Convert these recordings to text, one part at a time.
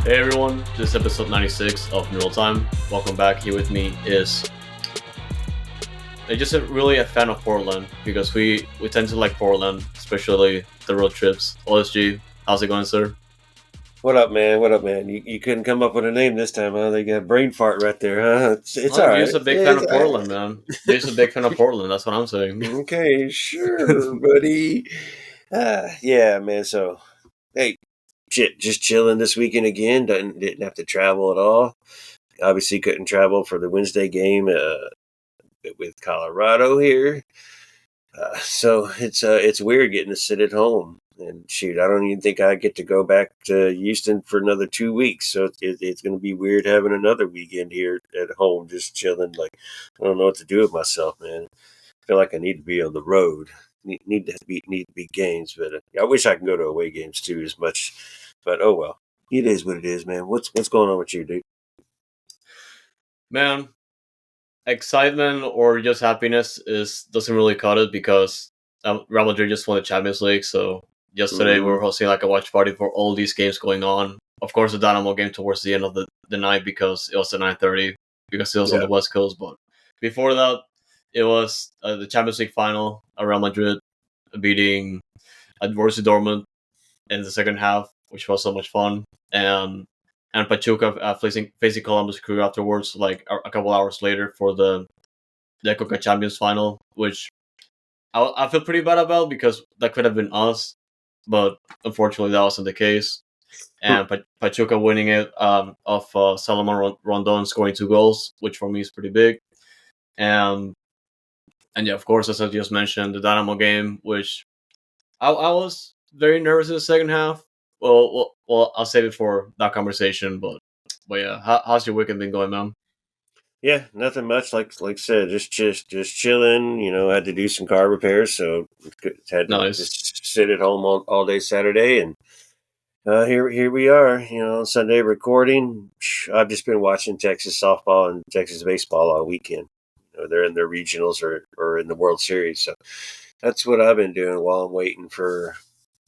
Hey everyone, this is episode 96 of Noodle Time. Welcome back. Here with me is just really a fan of Portland because we tend to like Portland, especially the road trips. OSG, how's it going, sir? What up, man? What up, man? You couldn't come up with a name this time, huh? They got brain fart right there, huh? It's Oh, all you're right. just a big fan It's of all Portland, right. man. You're just a big fan of Portland. That's what I'm saying. Okay, sure, buddy. Yeah, man. So, hey, shit, just chilling this weekend again. Didn't have to travel at all. Obviously, couldn't travel for the Wednesday game with Colorado here. So it's weird getting to sit at home and shoot. I don't even think I get to go back to Houston for another 2 weeks. So it's going to be weird having another weekend here at home, just chilling. Like I don't know what to do with myself, man. I feel like I need to be on the road. Need to be games, but I wish I could go to away games too as much. But oh well, it is what it is, man. What's going on with you, dude? Man, excitement or just happiness is doesn't really cut it because Real Madrid just won the Champions League. So yesterday we Mm-hmm. were hosting like a watch party for all these games going on. Of course, the Dynamo game towards the end of the night because it was at 9:30 because it was on Yeah. the West Coast. But before that, it was the Champions League final. Real Madrid beating Borussia Dortmund in the second half, which was so much fun, and Pachuca facing Columbus Crew afterwards, like a couple hours later for the Coca Champions final, which I feel pretty bad about because that could have been us, but unfortunately that wasn't the case. And Pachuca winning it of Salomon Rondon scoring 2 goals, which for me is pretty big. And and yeah, of course, as I just mentioned, the Dynamo game, which I was very nervous in the second half. Well, I'll save it for that conversation. But yeah, how's your weekend been going, man? Yeah, nothing much. Like I said, just chilling. I had to do some car repairs, so had to Nice. just sit at home all day Saturday, and here we are. Sunday recording. I've just been watching Texas softball and Texas baseball all weekend. They're in their regionals or in the World Series, so that's what I've been doing while I'm waiting for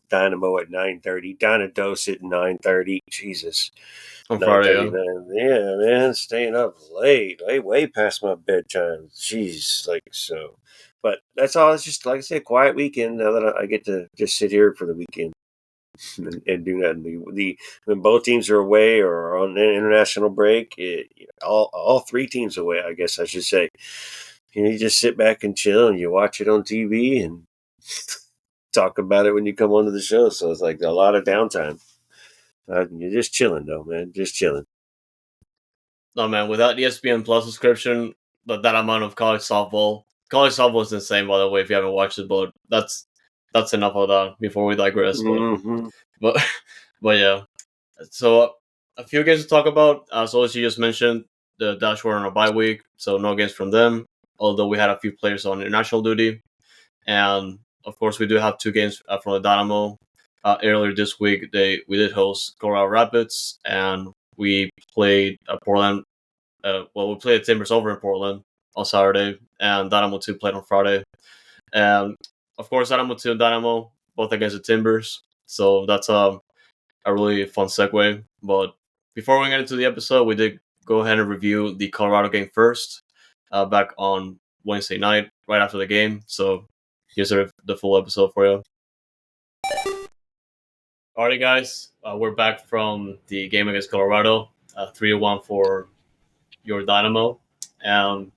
Dynamo at 9:30. Dynados at 9:30. Jesus. On Nine Friday, thirty yeah. nine. Yeah, man, staying up late, way past my bedtime. Jeez, like so. But that's all. It's just like I said, quiet weekend. Now that I get to just sit here for the weekend and do nothing. The when both teams are away or on an international break, all three teams away. I guess I should say. You just sit back and chill, and you watch it on TV and talk about it when you come onto the show. So it's like a lot of downtime. You're just chilling, though, man. Just chilling. No man, without the ESPN Plus subscription, that amount of college softball is insane. By the way, if you haven't watched it, but that's enough of that before we digress. Hmm. But but yeah, so a few games to talk about. As you just mentioned, the Dash were on a bye week, so no games from them. Although we had a few players on international duty, and of course we do have 2 games from the Dynamo. Earlier this week, we did host Colorado Rapids, and we played Portland. We played the Timbers over in Portland on Saturday, and Dynamo 2 played on Friday. And of course, Dynamo 2 and Dynamo both against the Timbers, so that's a really fun segue. But before we get into the episode, we did go ahead and review the Colorado game first, back on Wednesday night, right after the game. So here's the full episode for you. Alrighty, guys, we're back from the game against Colorado, 3-1 for your Dynamo. Um,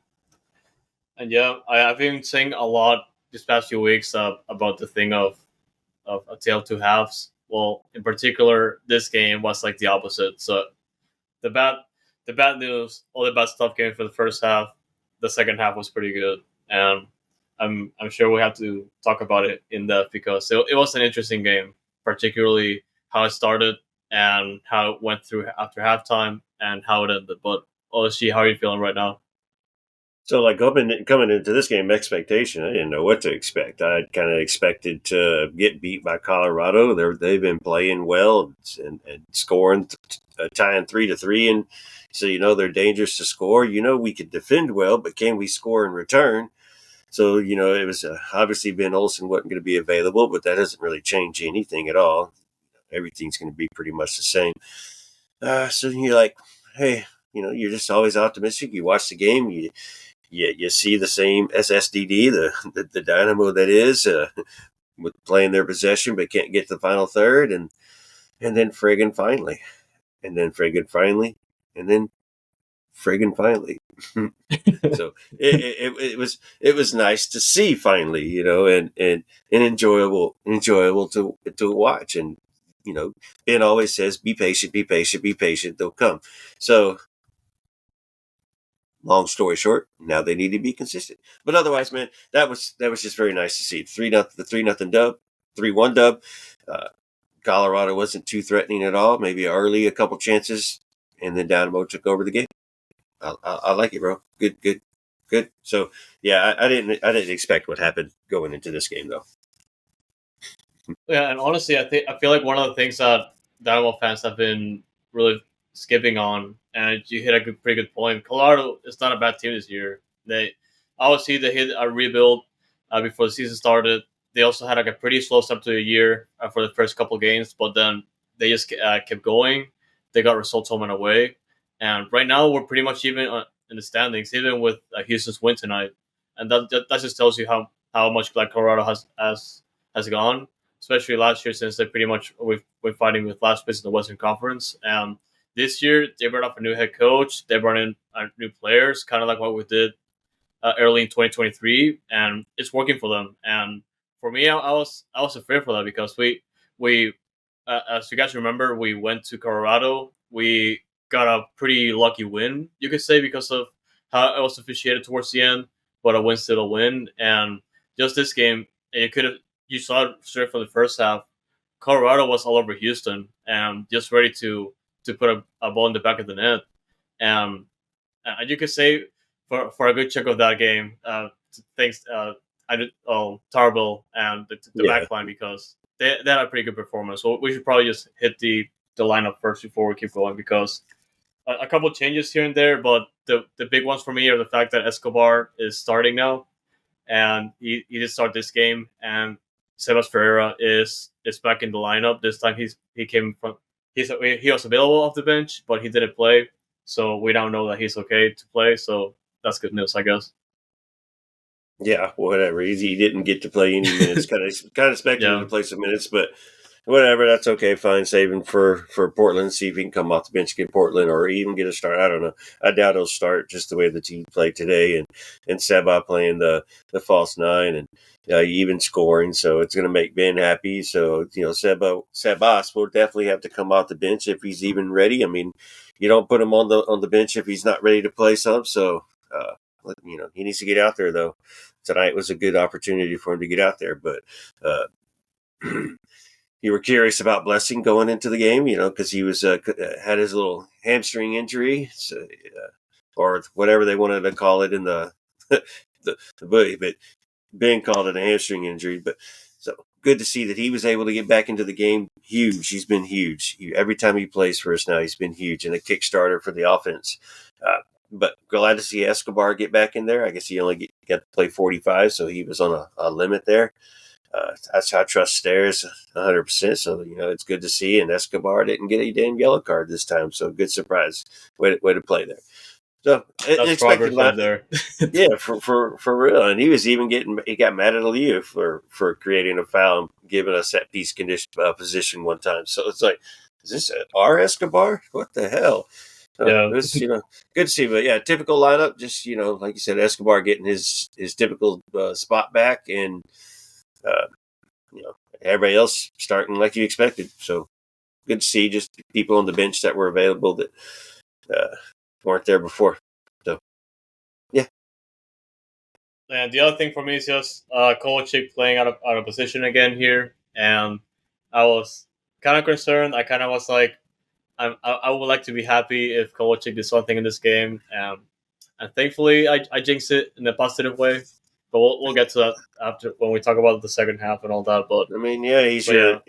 and yeah, I've been saying a lot these past few weeks about the thing of a tale of two halves. Well, in particular, this game was like the opposite. So the bad the bad news, all the bad stuff came for the first half. The second half was pretty good, and I'm sure we have to talk about it in depth because it was an interesting game, particularly how it started and how it went through after halftime and how it ended. But OSG, how are you feeling right now? So, like coming into this game, expectation, I didn't know what to expect. I kind of expected to get beat by Colorado. They've been playing well and scoring, tying 3-3, and so they're dangerous to score. We could defend well, but can we score in return? So it was obviously Ben Olsen wasn't going to be available, but that doesn't really change anything at all. Everything's going to be pretty much the same. So you're like, hey, you're just always optimistic. You watch the game, you see the same SSDD, the Dynamo that is, with playing their possession but can't get to the final third, and then friggin' finally, and then friggin' finally, and then friggin' finally. So it was nice to see finally, and enjoyable to watch. And Ben always says, be patient, be patient, be patient, they'll come. So long story short, now they need to be consistent. But otherwise, man, that was just very nice to see. 3-0 dub, 3-1 dub. uh, Colorado wasn't too threatening at all, maybe early a couple chances, and then Dynamo took over the game. I like it, bro. Good, good, good. So yeah, I didn't expect what happened going into this game though. Yeah, and honestly, I feel like one of the things that Dynamo fans have been really skipping on, and you hit a pretty good point. Colorado is not a bad team this year. Obviously they hit a rebuild before the season started. They also had like a pretty slow start to the year for the first couple games, but then they just kept going. They got results home and away, and right now we're pretty much even in the standings, even with Houston's win tonight, and that just tells you how much like Colorado has gone, especially last year since they pretty much we're fighting with last place in the Western Conference. And this year they brought up a new head coach. They brought in new players, kind of like what we did early in 2023, and it's working for them. And for me, I was afraid for that because we as you guys remember, we went to Colorado. We got a pretty lucky win, you could say, because of how it was officiated towards the end. But a win still a win, and just this game, you saw it straight from the first half. Colorado was all over Houston and just ready to put a ball in the back of the net. And you could say for a good chunk of that game, thanks I did Tarbell and the Yeah, back line, because they had a pretty good performance. So we should probably just hit the lineup first before we keep going, because a couple of changes here and there, but the big ones for me are the fact that Escobar is starting now, and he did start this game, and Sebas Ferreira is back in the lineup. This time he came from he was available off the bench, but he didn't play, so we now know that he's okay to play. So that's good news, I guess. yeah, whatever. He didn't get to play any minutes. Kind of expected him to Yeah, play some minutes, but whatever. That's okay. Fine. Saving for Portland. See if he can come off the bench, get Portland, or even get a start. I don't know. I doubt he'll start, just the way the team played today, and Seba playing the false nine, and even scoring. So it's going to make Ben happy. So Sebas will definitely have to come off the bench if he's even ready. I mean, you don't put him on the bench if he's not ready to play some. So he needs to get out there though. Tonight was a good opportunity for him to get out there, but. You were curious about Blessing going into the game, because he was had his little hamstring injury, so, or whatever they wanted to call it in the book, but Ben called it a hamstring injury. But so good to see that he was able to get back into the game. Huge, he's been huge. Every time he plays for us now, he's been huge and a kickstarter for the offense. But glad to see Escobar get back in there. I guess he only got to play 45, so he was on a limit there. That's how I trust Stairs 100%. So, it's good to see. And Escobar didn't get a damn yellow card this time. So, good surprise. Way to play there. So, that's expected progress right lot. there. Yeah, for real. And he got mad at Aliu for creating a foul and giving a set piece condition position one time. So, it's like, is this our Escobar? What the hell? So Yeah, it was, good to see. But yeah, typical lineup. Just, like you said, Escobar getting his typical spot back, and uh, everybody else starting like you expected. So good to see just people on the bench that were available that uh, weren't there before. So yeah, and the other thing for me is just Kovacic playing out of position again here, and I was kind of concerned. I kind of was like, I would like to be happy if Kovacic did something in this game, and thankfully I jinxed it in a positive way. But we'll get to that after when we talk about the second half and all that. But I mean, yeah, he's but yeah,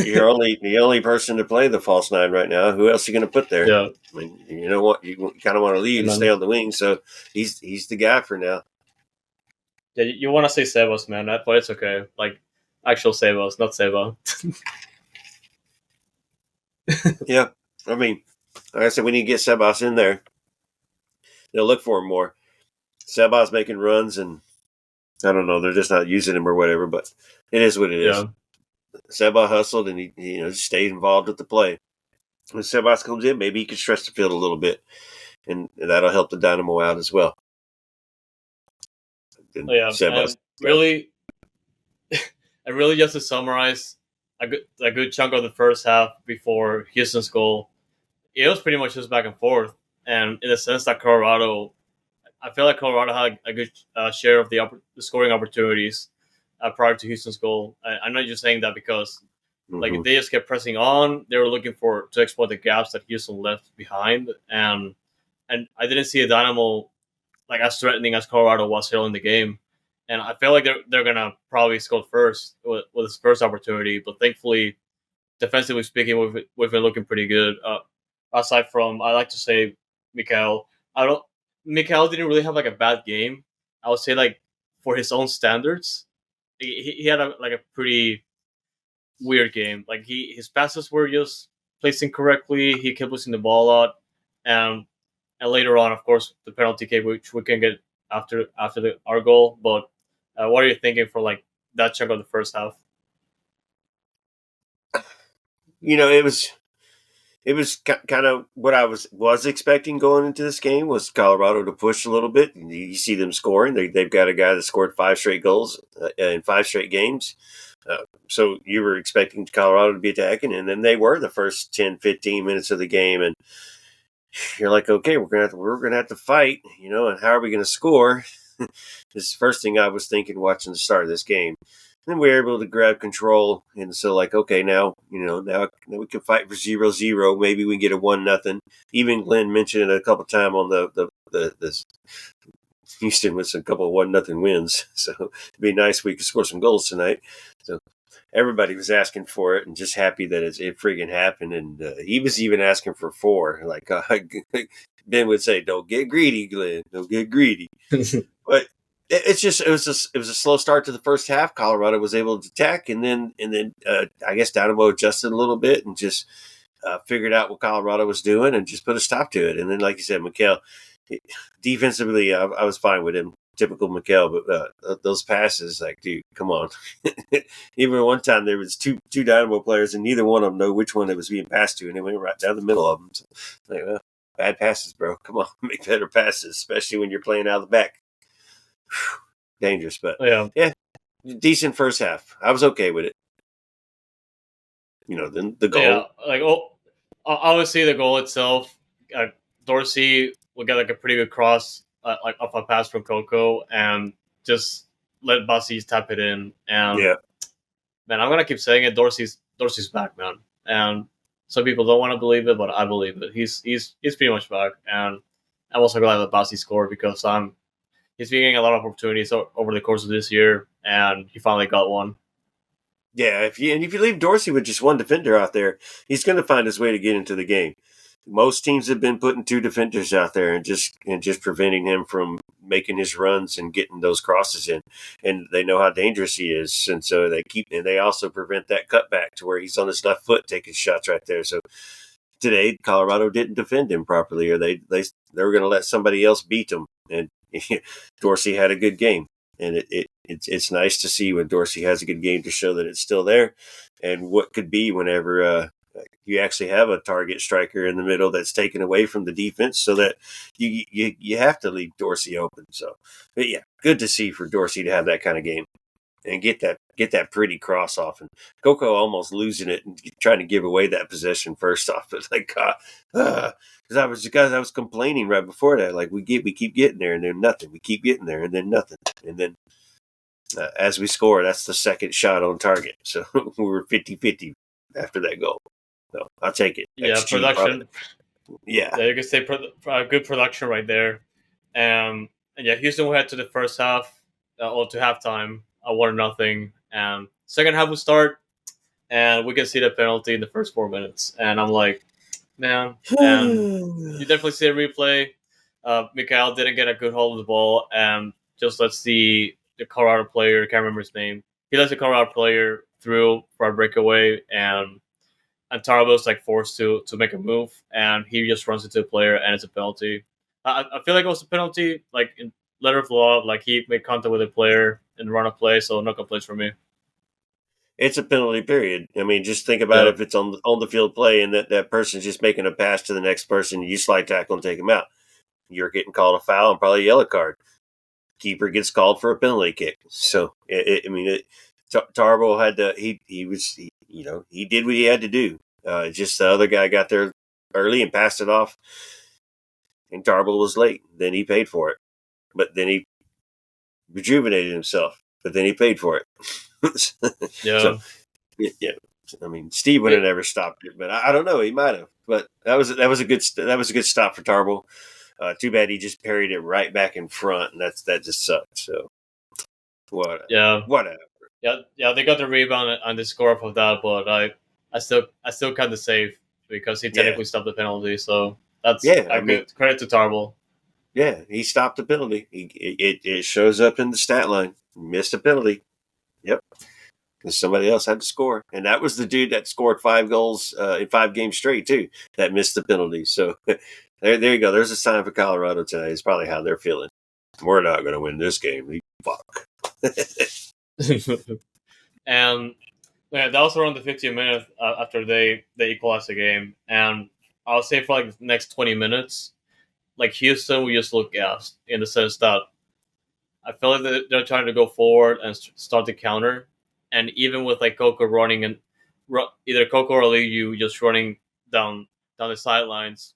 your only person to play the false nine right now. Who else are you going to put there? yeah, I mean, you know what? You kind of want to leave and to stay then on the wing, so he's the guy for now. yeah, you want to say Sebas, man, but it's okay. Like actual Sebas, not Seba. Yeah, I mean, Like I said, we need to get Sebas in there. They'll look for him more. Sebas making runs, and I don't know, they're just not using him or whatever, but it is what it is. Yeah, Sebas hustled, and he stayed involved with the play. When Sebas comes in, maybe he can stretch the field a little bit, and that'll help the Dynamo out as well. And yeah, Sebas, and really, and really, just to summarize, a good chunk of the first half before Houston's goal, it was pretty much just back and forth, and in the sense that Colorado, I feel like Colorado had a good share of the scoring opportunities prior to Houston's goal. I'm not just saying that because mm-hmm. like they just kept pressing on. They were looking to exploit the gaps that Houston left behind, and I didn't see a Dynamo like as threatening as Colorado was early in the game. And I feel like they're gonna probably score first with this first opportunity, but thankfully, defensively speaking, we've been looking pretty good. Aside from, I like to say, Mikael. I don't. Mikael didn't really have like a bad game. I would say like for his own standards, he had like a pretty weird game. Like his passes were just placed incorrectly. He kept losing the ball a lot, and and later on, of course, the penalty kick, which we can get after our goal. But what are you thinking for like that chunk of the first half? It was kind of what I was expecting going into this game was Colorado to push a little bit. And you see them scoring. They've got a guy that scored 5 straight goals in 5 straight games. So you were expecting Colorado to be attacking, and then they were the first 10, 15 minutes of the game. And you're like, okay, we're gonna have to fight, and how are we gonna score? This is the first thing I was thinking watching the start of this game. Then we were able to grab control, and so like, okay, now now we can fight for 0-0. Maybe we can get a 1-0. Even Glenn mentioned it a couple times on the Houston with a couple of 1-0 wins. So it'd be nice if we could score some goals tonight. So everybody was asking for it and just happy that it friggin' happened. And he was even asking for 4. Like Ben would say, "Don't get greedy, Glenn. Don't get greedy." But it was a slow start to the first half. Colorado was able to attack, and then I guess Dynamo adjusted a little bit and just figured out what Colorado was doing and just put a stop to it. And then, like you said, Mikael, defensively, I was fine with him. Typical Mikael, but those passes, like, dude, come on. Even one time there was two Dynamo players, and neither one of them know which one it was being passed to, and it went right down the middle of them. So, like, well, bad passes, bro. Come on, make better passes, especially when you're playing out of the back. Dangerous, but yeah, decent first half. I was okay with it. Then the goal. Yeah, like obviously the goal itself, Dorsey will get like a pretty good cross, like off a pass from Coco, and just let Bassis tap it in. And Yeah, man, I'm gonna keep saying it. Dorsey's back, man. And some people don't want to believe it, but I believe it. He's pretty much back, and I'm also glad that Bassi scored because he's been getting a lot of opportunities over the course of this year, and he finally got one. yeah. If you leave Dorsey with just one defender out there, he's going to find his way to get into the game. Most teams have been putting 2 defenders out there and just preventing him from making his runs and getting those crosses in. And they know how dangerous he is, and so they also prevent that cutback to where he's on his left foot taking shots right there. So today, Colorado didn't defend him properly, or they were going to let somebody else beat him. And Dorsey had a good game, and it's nice to see when Dorsey has a good game to show that it's still there, and what could be whenever you actually have a target striker in the middle that's taken away from the defense, so that you have to leave Dorsey open. So, but yeah, good to see for Dorsey to have that kind of game and get that pretty cross off, and Coco almost losing it and trying to give away that possession first off. But like, because I was complaining right before that, like we keep getting there and then nothing. We keep getting there and then nothing, and then as we score, that's the second shot on target. So we were 50-50 after that goal. So I'll take it. Yeah, XG, production. Yeah, You could say good production right there. And yeah, Houston will head to the first half or to halftime, 1-0, and second half will start, and we can see the penalty in the first 4 minutes. And I'm like, man, and you definitely see a replay. Mikhail didn't get a good hold of the ball, and just lets the Colorado player, I can't remember his name, he lets the Colorado player through for a breakaway, and and Tarbo's like forced to make a move, and he just runs into a player, and it's a penalty. I feel like it was a penalty, like in letter of law, like he made contact with a player in the run of play, so no complaints from me. It's a penalty period. I mean, just think about Yeah, if it's on the field play and that person's just making a pass to the next person, you slide tackle and take him out. You're getting called a foul and probably a yellow card. Keeper gets called for a penalty kick. So Tarbo had to. He did what he had to do. Just the other guy got there early and passed it off, and Tarbo was late. Then he paid for it, but then he rejuvenated himself. But then he paid for it. So yeah. yeah. I mean, Steve would have never stopped it, but I don't know. He might have. But that was a good stop for Tarbo. Too bad he just parried it right back in front, and that just sucked. So Yeah, whatever. yeah. They got the rebound and the score off of that, but I still cut the save because he Yeah, technically stopped the penalty. So that's yeah. a I mean, good credit to Tarble. yeah. He stopped the penalty. It shows up in the stat line. Missed a penalty. Yep. Because somebody else had to score, and that was the dude that scored 5 goals in 5 games straight too. That missed the penalty. So there you go. There's a sign for Colorado tonight. It's probably how they're feeling. We're not going to win this game. Fuck. And yeah, that was around the 15th minute after they equalized the game, and I'll say for like the next 20 minutes, like Houston, we just look gassed in the sense that I feel like they're trying to go forward and start the counter, and even with like Coco running and either Coco or Liu just running down the sidelines,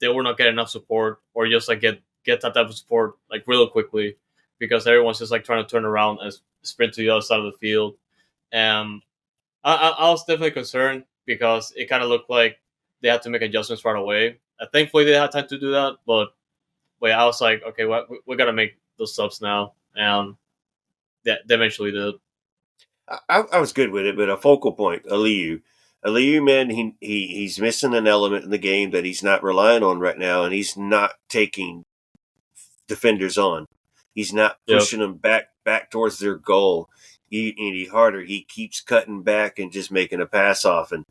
they were not getting enough support or just like get that type of support like real quickly because everyone's just like trying to turn around and sprint to the other side of the field. And I was definitely concerned because it kind of looked like they had to make adjustments right away. Thankfully, they had time to do that, but yeah, I was like, okay, we got to make those subs now, and they eventually did. I was good with it, but a focal point, Aliyu, man, he's missing an element in the game that he's not relying on right now, and he's not taking defenders on. He's not Yep. pushing them back towards their goal any harder. He keeps cutting back and just making a pass off, and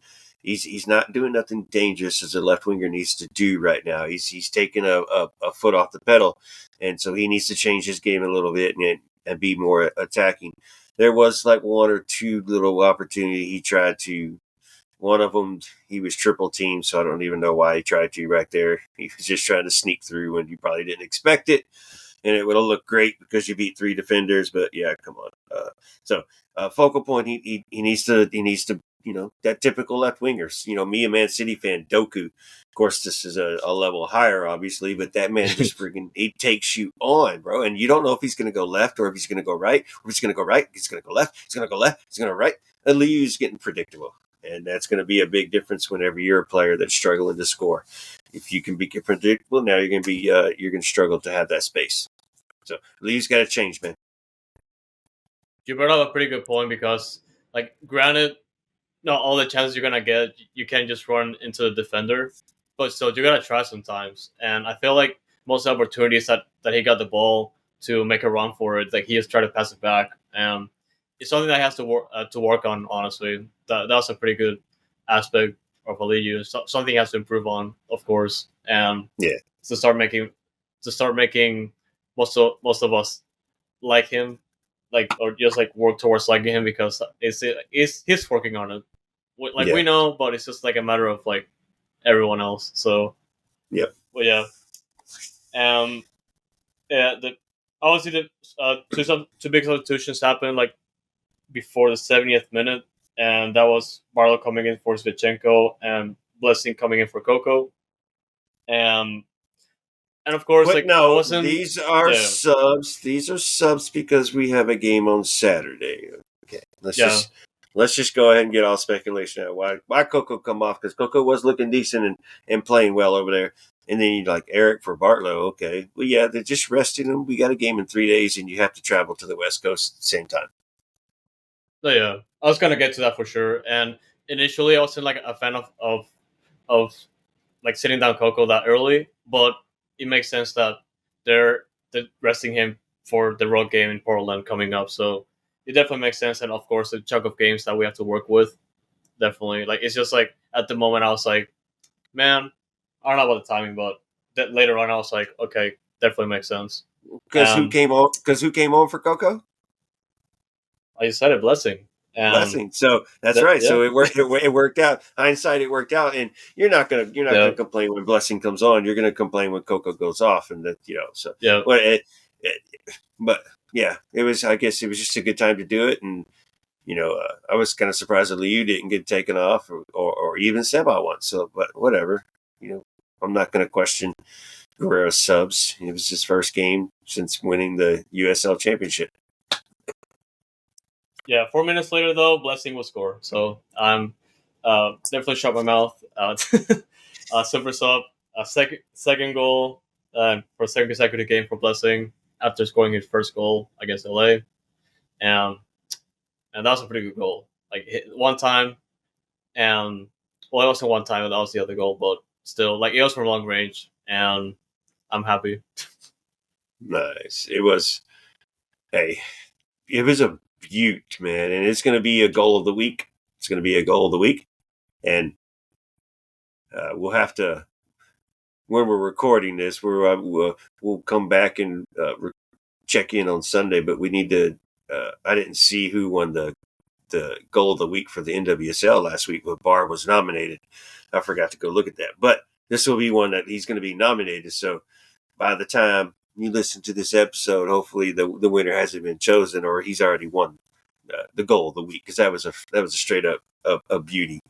he's not doing nothing dangerous as a left winger needs to do right now. He's taking a foot off the pedal, and so he needs to change his game a little bit and be more attacking. There was like one or two little opportunity he tried to. One of them, he was triple teamed, so I don't even know why he tried to right there. He was just trying to sneak through when you probably didn't expect it, and it would have looked great because you beat 3 defenders. But yeah, come on. Focal point, he needs to that typical left wingers. Me, a Man City fan, Doku. Of course, this is a level higher, obviously, but that man just freaking he takes you on, bro. And you don't know if he's going to go left or if he's going to go right, or if he's going to go right, he's going to go left, he's going to go left, he's going to go right. Aliu's getting predictable. And that's going to be a big difference whenever you're a player that's struggling to score. If you can be predictable, now you're going to struggle to have that space. So Lee's got to change, man. You brought up a pretty good point because, like, granted, not all the chances you're gonna get, you can't just run into the defender, but still, you gotta try sometimes. And I feel like most opportunities that he got the ball to make a run for it, like he just tried to pass it back, and it's something that he has to work on. Honestly, that's a pretty good aspect of Aliyu. Something he has to improve on, of course, and Yeah, to start making most of us like him, like or just like work towards liking him because he's working on it. Like yeah, we know, but it's just like a matter of like everyone else. So, yep. but yeah, um, yeah. The obviously the two big substitutions happened like before the 70th minute, and that was Barlow coming in for Svichenko and Blessing coming in for Coco. Um, and of course, But like I no, wasn't. these are Yeah, subs. These are subs because we have a game on Saturday. Okay, yeah. let's just go ahead and get all speculation out. Why Coco come off? Because Coco was looking decent and playing well over there. And then you like Eric for Bartlow. Okay, well yeah, they're just resting him. We got a game in 3 days, and you have to travel to the West Coast at the same time. So yeah, I was gonna get to that for sure. And initially, I wasn't like a fan of like sitting down Coco that early, but it makes sense that they're resting him for the road game in Portland coming up. So it definitely makes sense, and of course, the chunk of games that we have to work with. definitely. Like it's just like at the moment I was like, man, I don't know about the timing, but that later on I was like, okay, definitely makes sense. Because who And came on? Because who came on for Coco? I decided blessing, and Blessing. So that's right. yeah, So it worked. It worked out. Hindsight, it worked out. And you're not yeah, gonna complain when Blessing comes on. You're gonna complain when Coco goes off, and that So, yeah, but it but yeah, it was. I guess it was just a good time to do it. And I was kind of surprised that Liu didn't get taken off, or even Seba once. So, but whatever. I'm not going to question Guerrero's subs. It was his first game since winning the USL Championship. yeah. 4 minutes later, though, blessing will score. So I'm definitely shut my mouth. Super sub, second goal for a second consecutive game for blessing after scoring his first goal against LA, and and that was a pretty good goal. Like one time, and well, it wasn't one time. That was the other goal, but still, like it was from long range, and I'm happy. Nice. It was. Hey, it was a beaut, man, and it's going to be a goal of the week. It's going to be a goal of the week, and we'll have to when we're recording this, we'll come back and check in on Sunday. But we need to. I didn't see who won the goal of the week for the NWSL last week, but Barr was nominated. I forgot to go look at that, but this will be one that he's going to be nominated. So by the time you listen to this episode, hopefully the winner hasn't been chosen or he's already won the goal of the week, because that was a straight up a beauty.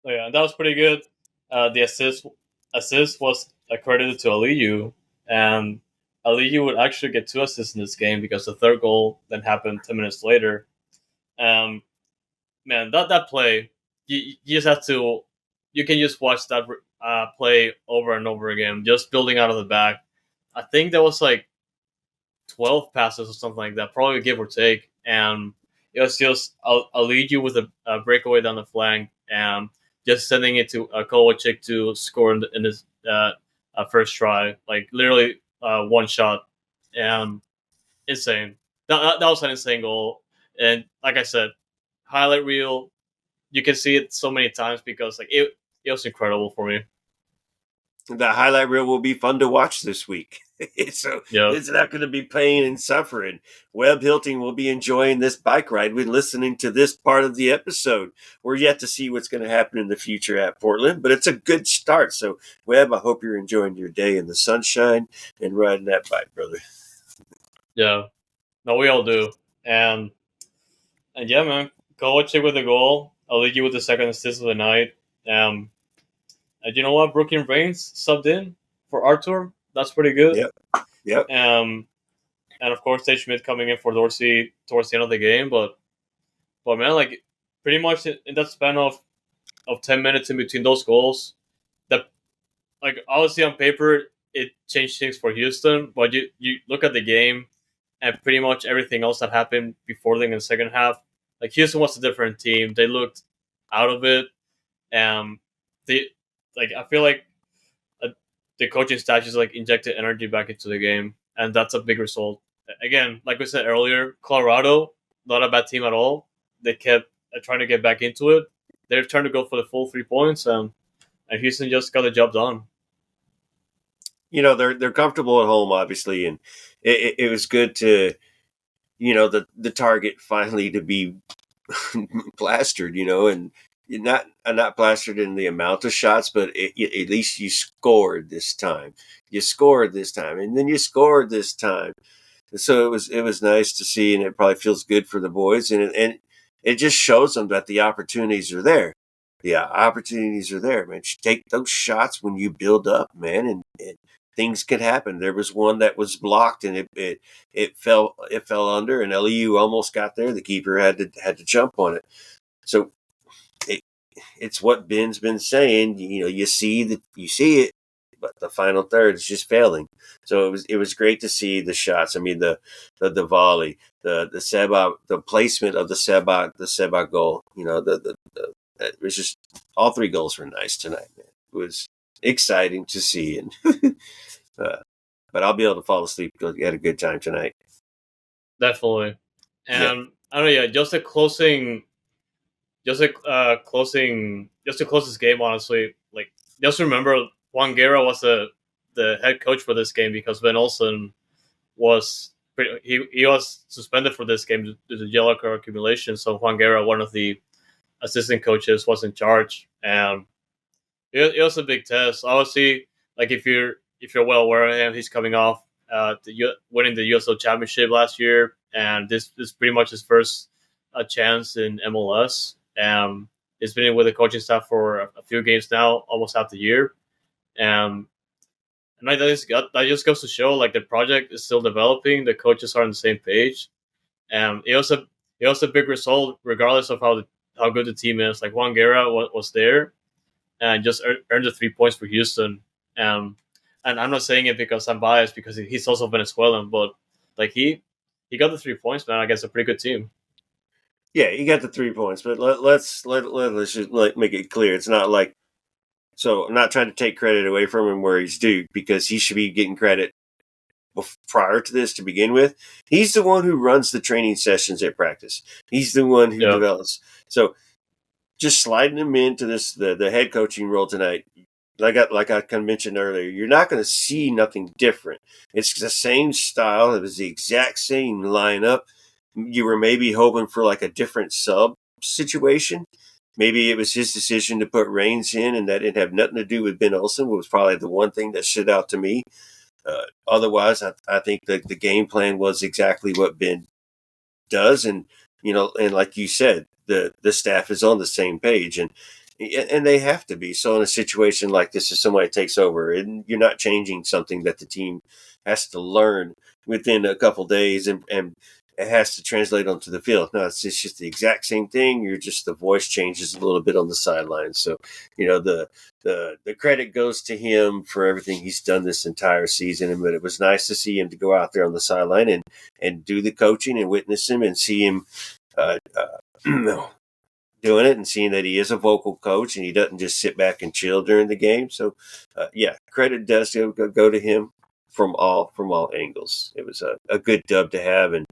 So yeah, that was pretty good. The assist was accredited to Aliyu, and Aliyu would actually get 2 assists in this game because the third goal then happened 10 minutes later. Man, that play, you just have to, you can just watch that play over and over again, just building out of the back. I think there was like 12 passes or something like that, probably give or take, and it was just I'll lead you with a breakaway down the flank and just sending it to Kovacic to score in his first try, like literally one shot, and insane. That was an insane goal, and like I said, highlight reel. You can see it so many times because like it was incredible for me. The highlight reel will be fun to watch this week. So Yeah, it's not going to be pain and suffering. Webb Hilting will be enjoying this bike ride when listening to this part of the episode. We're yet to see what's going to happen in the future at Portland, but it's a good start. So, Webb, I hope you're enjoying your day in the sunshine and riding that bike, brother. yeah. No, we all do, and yeah, man, Kovacic with the goal. I'll lead you with the second assist of the night. Um, and you know what? Brooklyn Reigns subbed in for Arthur. That's pretty good. Yep. Yep. And of course, Tate Schmidt coming in for Dorsey towards the end of the game. But man, like pretty much in that span of 10 minutes in between those goals, that like obviously on paper it changed things for Houston. But you look at the game and pretty much everything else that happened before then in the second half. Like Houston was a different team. They looked out of it. They like I feel like uh, the coaching staff just like injected energy back into the game, and that's a big result. Again, like we said earlier, Colorado not a bad team at all. They kept trying to get back into it. They're trying to go for the full 3 points, and Houston just got the job done. They're comfortable at home, obviously, and it was good to the target finally to be plastered, and not plastered in the amount of shots, but at least you scored this time. You scored this time, and then you scored this time. So it was nice to see, and it probably feels good for the boys, and it just shows them that the opportunities are there. The opportunities are there, man. You take those shots when you build up, man, and things can happen. There was one that was blocked, and it fell under, and LEU almost got there. The keeper had to jump on it. So it's what Ben's been saying. You see it, but the final third is just failing. So it was great to see the shots. I mean the volley, the Seba, the placement of the Seba goal. It was just all three goals were nice tonight, man. It was exciting to see, and but I'll be able to fall asleep because you had a good time tonight. Definitely. Yeah. And I don't know, yeah, just the closing just to close this game. Honestly, like just remember, Juan Guerra was the head coach for this game because Van Olsen he was suspended for this game due to yellow card accumulation. So Juan Guerra, one of the assistant coaches, was in charge, and it was a big test. Obviously, like if you're well aware of him, he's coming off winning the USL Championship last year, and this is pretty much his first chance in MLS. He's been with the coaching staff for a few games now, almost half the year, and that just goes to show like the project is still developing. The coaches are on the same page, and it was a big result regardless of how good the team is. Like Juan Guerra was there and just earned the 3 points for Houston. Um, and I'm not saying it because I'm biased because he's also Venezuelan, but like he got the 3 points, man, against a pretty good team. Yeah, he got the 3 points, but let's just make it clear. It's not like, so I'm not trying to take credit away from him where he's due, because he should be getting credit prior to this to begin with. He's the one who runs the training sessions at practice. He's the one who develops. So just sliding him into the head coaching role tonight, like I kind of mentioned earlier, you're not going to see nothing different. It's the same style. It was the exact same lineup. You were maybe hoping for like a different sub situation. Maybe it was his decision to put Reigns in, and that didn't have nothing to do with Ben Olsen. Was probably the one thing that stood out to me. Otherwise, I think that the game plan was exactly what Ben does, and and like you said, the staff is on the same page, and they have to be. So in a situation like this, if somebody takes over, and you're not changing something that the team has to learn within a couple days, and it has to translate onto the field. No, it's just the exact same thing. You're just, the voice changes a little bit on the sidelines. So the credit goes to him for everything he's done this entire season. But it was nice to see him to go out there on the sideline and do the coaching and witness him and see him doing it, and seeing that he is a vocal coach and he doesn't just sit back and chill during the game. So credit does go to him from all angles. It was a good dub to have, and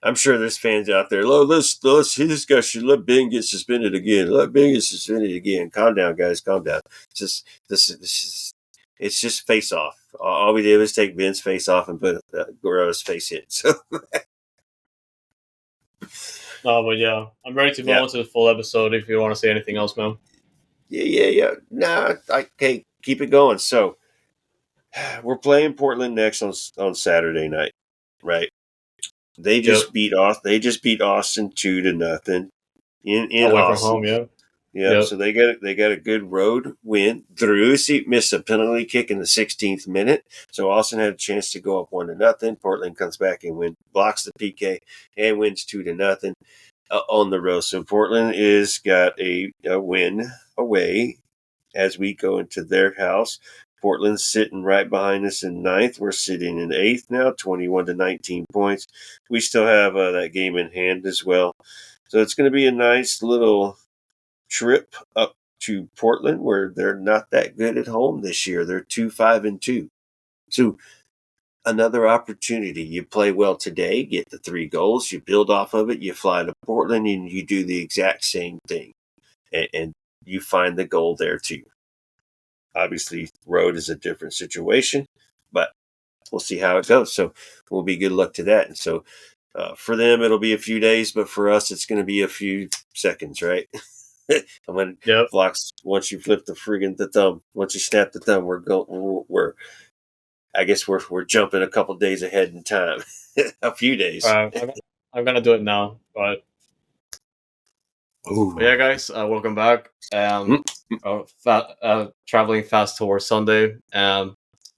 I'm sure there's fans out there. Let's this guy should let Ben get suspended again. Let Ben get suspended again. Calm down, guys. Calm down. It's just face off. All we did was take Ben's face off and put Guerrero's face in. So No, but yeah, I'm ready to move on to the full episode. If you want to say anything else, man. Yeah. Nah, okay, keep it going. So we're playing Portland next on Saturday night, right? They just beat Austin 2-0 in away from Austin. home. Yeah. Yep. So they got a good road win. Drusi missed a penalty kick in the 16th minute, so Austin had a chance to go up 1-0. Portland comes back and blocks the PK and wins 2-0 on the road. So Portland is got a win away as we go into their house. Portland's sitting right behind us in ninth. We're sitting in eighth now, 21-19 points. We still have that game in hand as well. So it's going to be a nice little trip up to Portland, where they're not that good at home this year. They're 2-5-2. So another opportunity. You play well today, get the 3 goals, you build off of it, you fly to Portland, and you do the exact same thing. And you find the goal there too. Obviously, road is a different situation, but we'll see how it goes. So we'll be good luck to that. And so for them, it'll be a few days, but for us, it's going to be a few seconds, right? And when Vlox, once you flip the thumb, once you snap the thumb, we're jumping a couple days ahead in time, a few days. I'm gonna do it now, but yeah, guys, welcome back. Traveling fast towards Sunday, and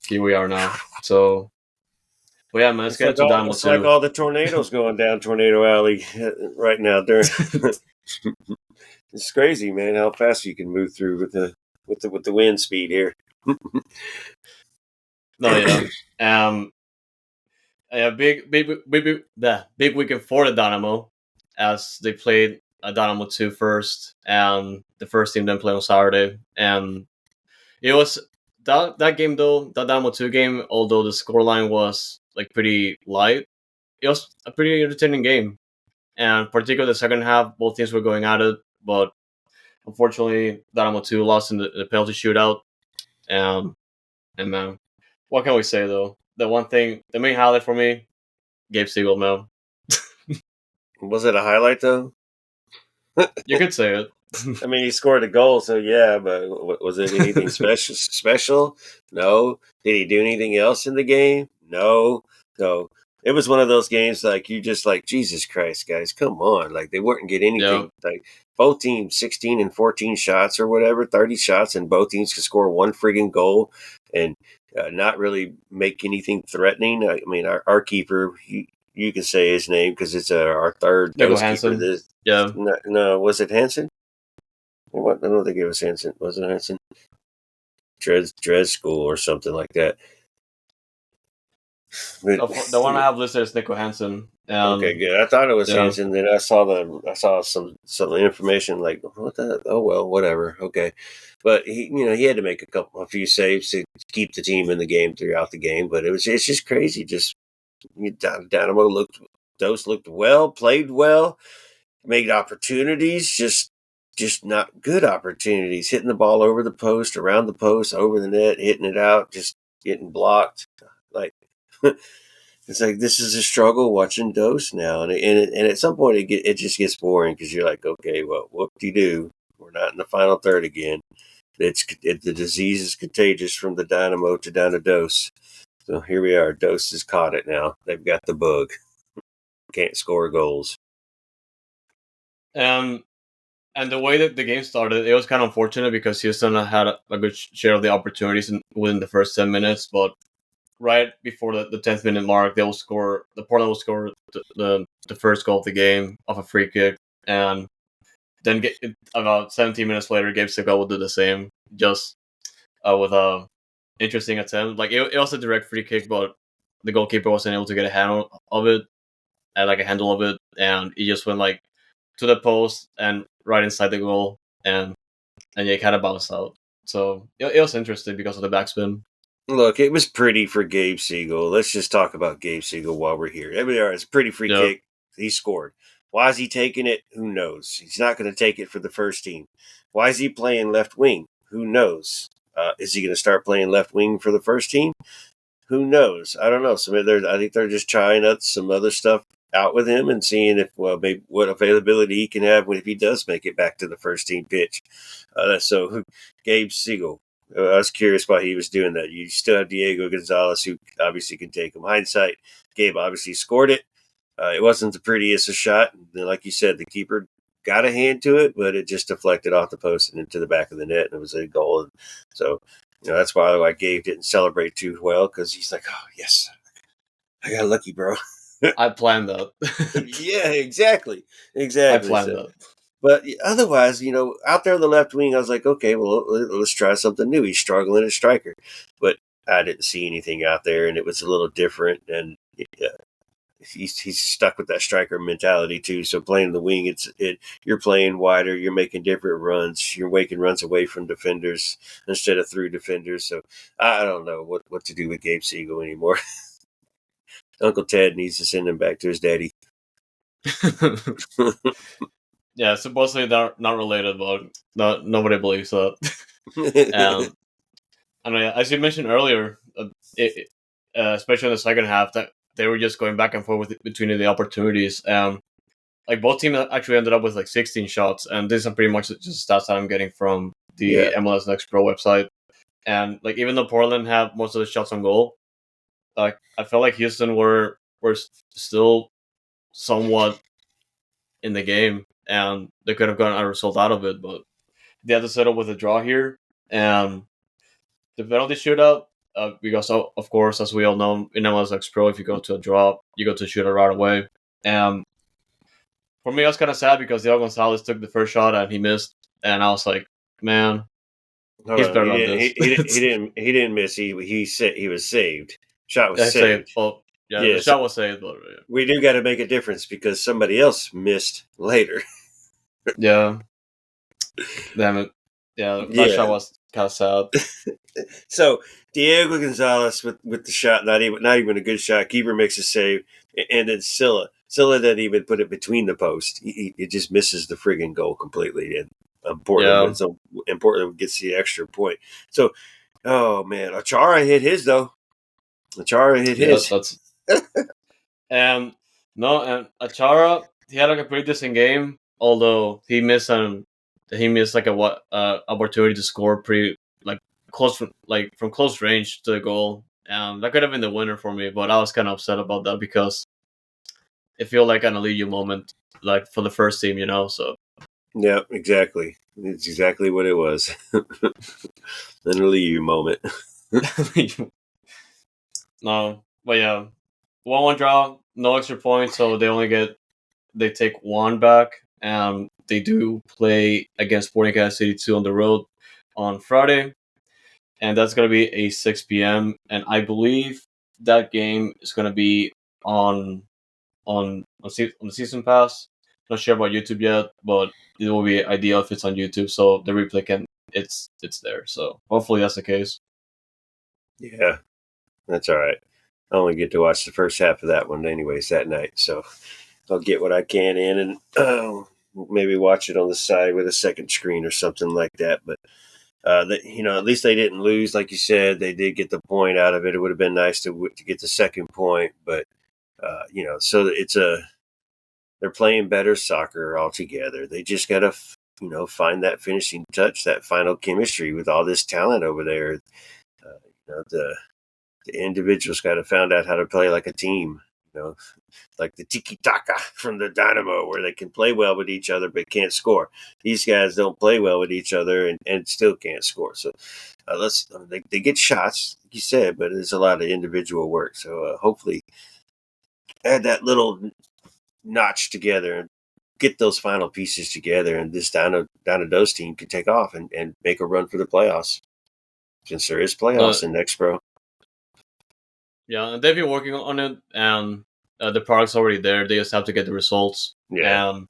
here we are now. So, but yeah, man, let's get to Dynamo 2. It's like all the tornadoes going down Tornado Alley right now. It's crazy, man, how fast you can move through with the wind speed here. No, yeah. Big weekend for the Dynamo, as they played Dynamo 2 first, and the first team then played on Saturday. And it was that game, though, that Dynamo 2 game, although the scoreline was like pretty light, it was a pretty entertaining game. And particularly the second half, both teams were going at it. but unfortunately, Dynamo 2 lost in the penalty shootout. And man, what can we say though? The main highlight for me, Gabe Siegel, man. Was it a highlight though? You could say it. I mean, he scored a goal, so yeah. But was it anything special? Special? No. Did he do anything else in the game? No. So it was one of those games like you just like Jesus Christ, guys, come on! Like they wouldn't get Yeah, anything. Like both teams, 16 and 14 shots or whatever, 30 shots, and both teams could score one friggin' goal and not really make anything threatening. I mean, our keeper, you can say his name because it's our third Nico ghost keeper. Hansen. Yeah, No, was it Hansen? What? I don't think it was Hansen. Was it Hansen? Dread School or something like that. But, the one I have listed is Nico Hansen. okay, good. I thought it was Yeah, Hansen. Then I saw some information like what the oh well whatever okay, but he had to make a few saves to keep the team in the game throughout the game. But it's just crazy. Just Dynamo looked well, played well, made opportunities, just not good opportunities, hitting the ball over the post, around the post, over the net, hitting it out, just getting blocked. Like it's like this is a struggle watching Dose now, and at some point it just gets boring because you're like, okay, well, whoop de do, we're not in the final third again. The disease is contagious from the Dynamo to down to Dose. So here we are. Dose has caught it now. They've got the bug. Can't score goals. and the way that the game started, it was kind of unfortunate because Houston had a good share of the opportunities within the first 10 minutes, but right before the 10th minute mark, the Portland will score the first goal of the game off a free kick, and then about 17 minutes later, Gabe Siegel will do the same, just with a interesting attempt. Like it was a direct free kick, but the goalkeeper wasn't able to get a handle of it, like a handle of it, and he just went like to the post and right inside the goal, and yeah, kind of bounced out. So it was interesting because of the backspin. Look, it was pretty for Gabe Siegel. Let's just talk about Gabe Siegel while we're here. It's a pretty free Yep. kick. He scored. Why is he taking it? Who knows? He's not going to take it for the first team. Why is he playing left wing? Who knows? Is he going to start playing left wing for the first team? Who knows? I don't know. I think they're just trying out some other stuff out with him and seeing maybe what availability he can have if he does make it back to the first team pitch. So Gabe Siegel. I was curious why he was doing that. You still have Diego Gonzalez, who obviously can take him. Hindsight, Gabe obviously scored it. It wasn't the prettiest of shot. Like you said, the keeper got a hand to it, but it just deflected off the post and into the back of the net, and it was a goal. And so, that's why Gabe didn't celebrate too well, because he's like, oh, yes, I got lucky, bro. I planned that. Yeah, exactly. I Exactly. planned So, that. but otherwise, out there on the left wing, I was like, okay, well, let's try something new. He's struggling at striker, but I didn't see anything out there, and it was a little different. And he's stuck with that striker mentality too. So playing the wing, you're playing wider, you're making different runs, you're making runs away from defenders instead of through defenders. So I don't know what to do with Gabe Siegel anymore. Uncle Ted needs to send him back to his daddy. Yeah, supposedly they're not related, but nobody believes that. And as you mentioned earlier, especially in the second half, that they were just going back and forth between the opportunities. Like both teams actually ended up with like 16 shots, and these are pretty much just stats that I'm getting from the Yeah. MLS Next Pro website. And like even though Portland had most of the shots on goal, like I felt like Houston were still somewhat in the game, and they could have gotten a result out of it, but they had to settle with a draw here. And the penalty shootout, because of course, as we all know, in MLS X Pro, if you go to a draw, you go to shootout right away. And for me, I was kind of sad because Diego Gonzalez took the first shot and he missed, and I was like, man, Hold he's on. better than this. He didn't miss. He was saved. Shot was I say, saved. well, yeah, the Yes. shot was saved, but We do got to make a difference because somebody else missed later. yeah, damn it, yeah, that shot was kind of sad. So Diego Gonzalez with the shot, not even a good shot. Keeper makes a save, and then Silla. Scylla didn't even put it between the post. It just misses the friggin' goal completely. And Yeah. Portland gets the extra point. So, oh man, Achara hit his though. Achara hit Yeah, his. that's no, and Achara, he had like a pretty decent game, although he missed like a opportunity to score pretty like from close range to the goal. That could have been the winner for me, but I was kind of upset about that because it felt like an elite moment, like for the first team, So Yeah, exactly. It's exactly what it was. An elite moment. no, but yeah, 1-1 draw, no extra points, so they take one back, and they do play against Sporting Kansas City 2 on the road on Friday, and that's gonna be a 6 p.m. And I believe that game is gonna be on the season pass. Not sure about YouTube yet, but it will be ideal if it's on YouTube, so the replay it's there. So hopefully that's the case. Yeah, that's all right. I only get to watch the first half of that one, anyways, that night. So I'll get what I can in and maybe watch it on the side with a second screen or something like that. But at least they didn't lose, like you said. They did get the point out of it. It would have been nice to get the second point, but so they're playing better soccer altogether. They just got to find that finishing touch, that final chemistry with all this talent over there. The individuals got to find out how to play like a team. Like the tiki taka from the Dynamo, where they can play well with each other but can't score. These guys don't play well with each other and still can't score. So they get shots, like you said, but it's a lot of individual work. So hopefully, add that little notch together and get those final pieces together, and this Dynados team can take off and make a run for the playoffs. Since there is Uh, playoffs in next pro. yeah, and they've been working on it, and the product's already there. They just have to get the results. Yeah.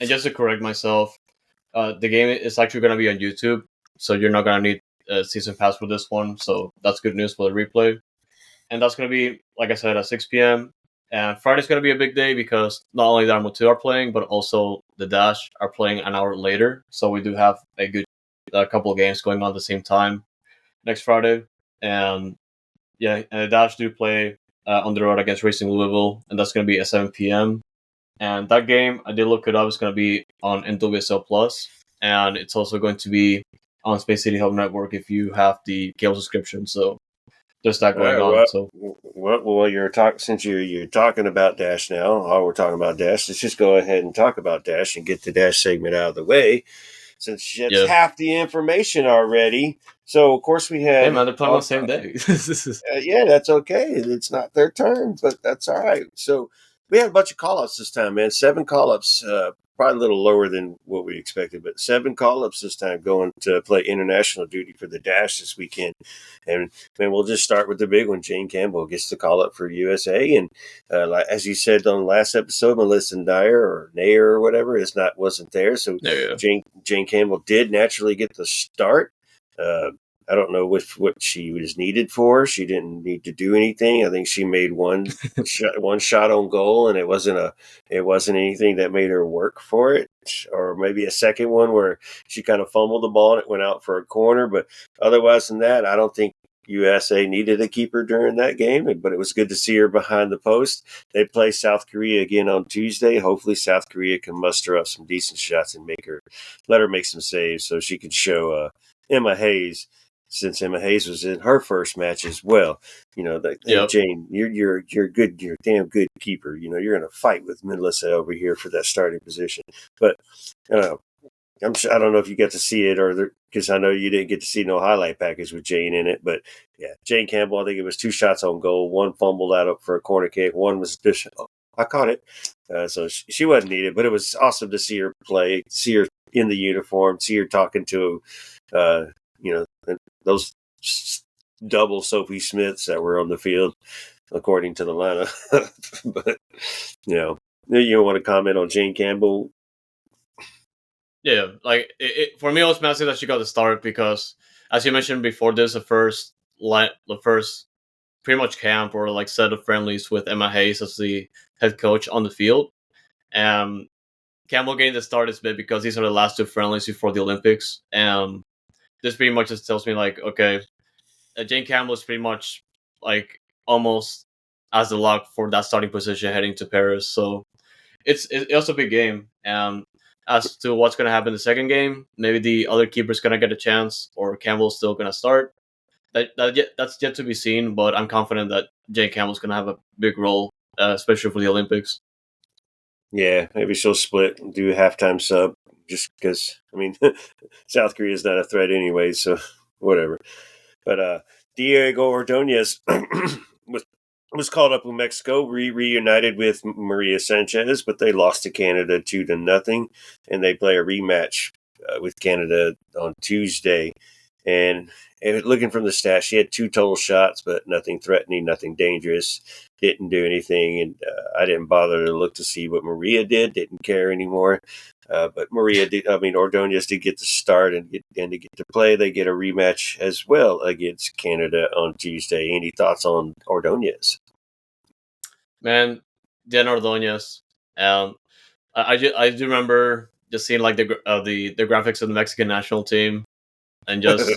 And just to correct myself, the game is actually going to be on YouTube, so you're not going to need a season pass for this one. So that's good news for the replay. And that's going to be, like I said, at 6 p.m. And Friday's going to be a big day because not only Dynamo 2 are playing, but also the Dash are playing an hour later. So we do have a couple of games going on at the same time next Friday. And yeah, and the Dash do play on the road against Racing Louisville, and that's going to be at 7 p.m. And that game, I did look it up, it's going to be on NWSL Plus, and it's also going to be on Space City Hub Network if you have the cable subscription. So there's that All going right. on. So Well, since you're talking about Dash now. All we're talking about Dash. Let's just go ahead and talk about Dash and get the Dash segment out of the way, since it's yeah, half the information already. So of course we hey had man, they're playing on the same day. This is yeah, that's okay. It's not their turn, but that's all right. So we had a bunch of call ups this time, man. 7 call ups, probably a little lower than what we expected, but 7 call ups this time going to play international duty for the Dash this weekend. And man, we'll just start with the big one. Jane Campbell gets the call up for USA. And as you said on the last episode, Melissa Dyer or Nair or whatever wasn't there. So yeah. Jane Campbell did naturally get the start. Uh, I don't know what she was needed for. She didn't need to do anything. I think she made one shot on goal, and it wasn't anything that made her work for it. Or maybe a second one where she kind of fumbled the ball and it went out for a corner. But otherwise than that, I don't think USA needed a keeper during that game. But it was good to see her behind the post. They play South Korea again on Tuesday. Hopefully, South Korea can muster up some decent shots and let her make some saves so she can show Emma Hayes, since Emma Hayes was in her first match as well. Hey Yep. Jane, you're good, you're a damn good keeper. You're gonna fight with Melissa over here for that starting position. But I don't know if you got to see it or because I know you didn't get to see no highlight package with Jane in it. But yeah, Jane Campbell, I think it was 2 shots on goal, one fumbled out up for a corner kick, one was just I caught it. So she wasn't needed, but it was awesome to see her play, see her in the uniform, see her talking to uh, those double Sophie Smiths that were on the field, according to the lineup. But you want to comment on Jane Campbell? Yeah, like for me, it was massive that she got the start because, as you mentioned before, this the first pretty much camp or like set of friendlies with Emma Hayes as the head coach on the field. And Campbell getting the start is big because these are the last two friendlies before the Olympics. And this pretty much just tells me like, okay, Jane Campbell is pretty much like almost as the lock for that starting position heading to Paris. So it's also a big game. And as to what's going to happen in the second game, maybe the other keeper's going to get a chance, or Campbell's still going to start. That's yet to be seen, but I'm confident that Jane Campbell's going to have a big role, especially for the Olympics. Yeah, maybe she'll split and do a halftime sub just because, I mean, South Korea is not a threat anyway, so whatever. But Diego Ordonez was called up with Mexico, reunited with Maria Sanchez, but they lost to Canada 2-0, and they play a rematch with Canada on Tuesday. And looking from the stats, she had 2 total shots, but nothing threatening, nothing dangerous. Didn't do anything, and I didn't bother to look to see what Maria did. Didn't care anymore. But Maria did. I mean, Ordonez did get to start and to get to play. They get a rematch as well against Canada on Tuesday. Any thoughts on Ordonez? Man, Diana Ordonez. I do remember just seeing like the graphics of the Mexican national team, and just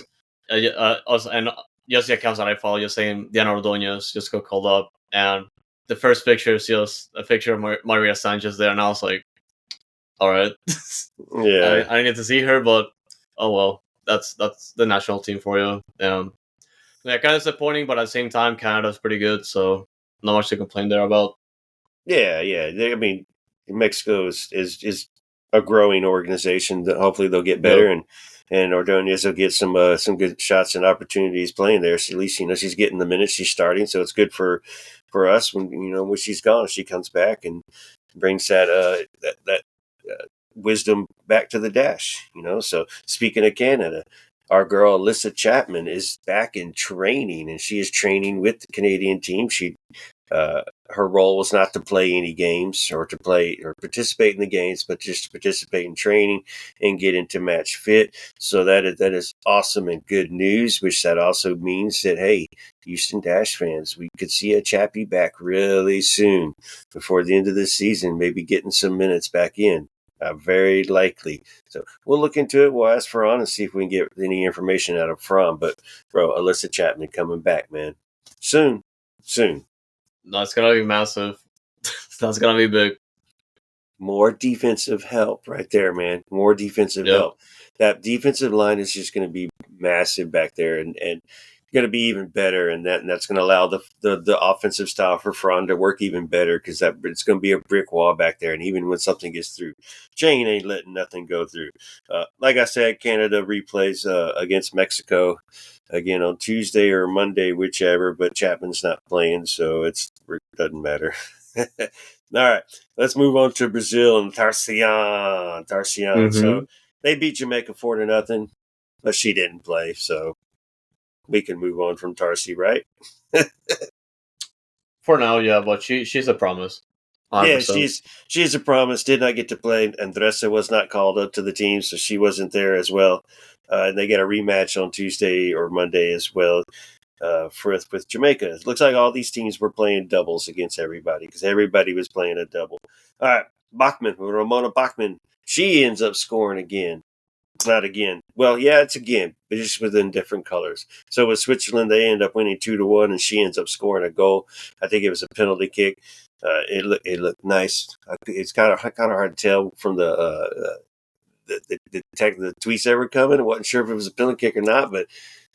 also and just the accounts that I follow, just saying Diana Ordonez just got called up, and the first picture is just a picture of Maria Sanchez there, and I was like, all right, Yeah, I didn't get to see her, but oh well, that's the national team for you. Yeah, kind of disappointing, but at the same time, Canada's pretty good, so not much to complain there about. yeah. I mean, Mexico is a growing organization. That hopefully they'll get Yep. better, and Ordonez will get some good shots and opportunities playing there. So at least she's getting the minutes, she's starting, so it's good for us when she's gone. She comes back and brings that wisdom back to the dash. So speaking of Canada, our girl Alyssa Chapman is back in training, and she is training with the Canadian team. Her role was not to play any games or to play or participate in the games, but just to participate in training and get into match fit. So that is awesome and good news, which that also means that, hey, Houston Dash fans, we could see a Chappie back really soon before the end of the season, maybe getting some minutes back in. Very likely. So we'll look into it. We'll ask Fran and see if we can get any information out of Fran. But, bro, Alyssa Chapman coming back, man. Soon. That's gonna be massive. That's gonna be big. More defensive help right there, man. More defensive Yep. help. That defensive line is just going to be massive back there, and going to be even better. And that's going to allow the offensive style for Fran to work even better, because it's going to be a brick wall back there. And even when something gets through, Jane ain't letting nothing go through. Like I said, Canada replays against Mexico again on Tuesday or Monday, whichever. But Chapman's not playing, so it doesn't matter. All right, let's move on to Brazil and Tarcian. Mm-hmm. So they beat Jamaica 4-0, but she didn't play, so we can move on from Tarsi, right? For now, yeah, but she's a promise. 100%. Yeah, she's a promise. Did not get to play. Andresa was not called up to the team, so she wasn't there as well. And they get a rematch on Tuesday or Monday as well. With Jamaica. It looks like all these teams were playing doubles against everybody, because everybody was playing a double. All right, Ramona Bachmann, she ends up scoring again. Not again. Well, yeah, it's again, but just within different colors. So with Switzerland, they end up winning 2-1, and she ends up scoring a goal. I think it was a penalty kick. It looked nice. It's kind of hard to tell from the tweets that were coming. I wasn't sure if it was a penalty kick or not, but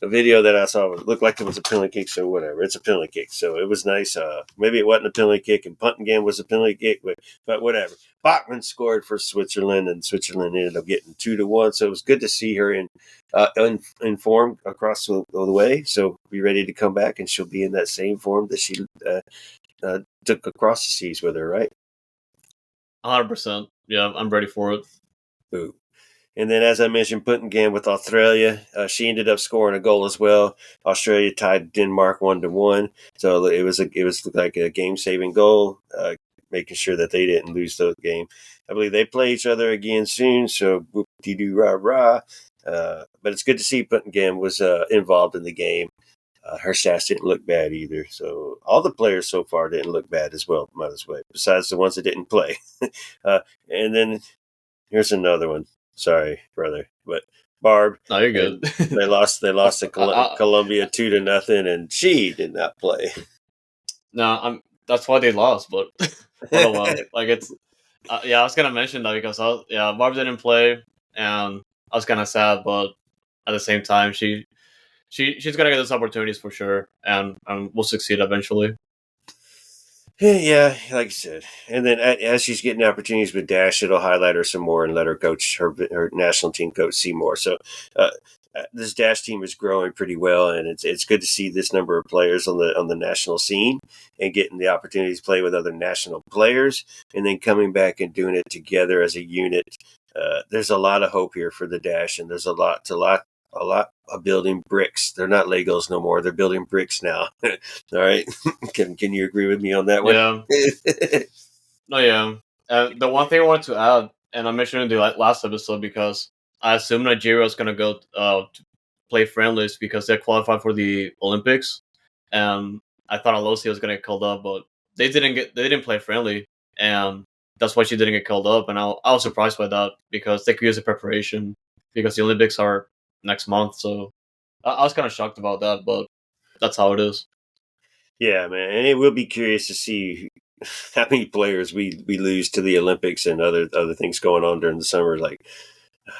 the video that I saw looked like it was a penalty kick, so whatever. It's a penalty kick, so it was nice. Maybe it wasn't a penalty kick, and punt again was a penalty kick, but whatever. Bachmann scored for Switzerland, and Switzerland ended up getting 2-1. So it was good to see her in form across the way. So be ready to come back, and she'll be in that same form that she took across the seas with her, right? 100%. Yeah, I'm ready for it. Boo. And then, as I mentioned, Puttingen with Australia, she ended up scoring a goal as well. Australia tied Denmark 1-1, so it was like a game-saving goal, making sure that they didn't lose the game. I believe they play each other again soon, so whoop-de-doo rah rah. But it's good to see Puttingen was involved in the game. Her stats didn't look bad either. So all the players so far didn't look bad as well, by the way, besides the ones that didn't play. And then here's another one. Sorry, brother, but Barb, No, you're and good. they lost. They lost to I, Columbia 2-0, and she did not play. no, that's why they lost. But oh well. Like it's yeah, I was gonna mention that because Barb didn't play, and I was kind of sad, but at the same time, she's gonna get those opportunities for sure, and will succeed eventually. Yeah, like I said, and then as she's getting opportunities with Dash, it'll highlight her some more and let her coach her national team coach see more. So uh, this Dash team is growing pretty well, and it's good to see this number of players on the national scene and getting the opportunities to play with other national players, and then coming back and doing it together as a unit. There's a lot of hope here for the Dash, and there's a lot of building bricks. They're not Legos no more. They're building bricks now. All right. Can you agree with me on that one? Yeah, no, yeah. The one thing I wanted to add, and I mentioned in the last episode because I assume Nigeria is gonna go to play friendlies because they're qualified for the Olympics, and I thought Alosia was gonna get called up, but they didn't play friendly, and that's why she didn't get called up, and I was surprised by that because they could use the preparation because the Olympics are next month, so I was kind of shocked about that, but that's how it is. Yeah, man, and it will be curious to see how many players we lose to the Olympics and other things going on during the summer. Like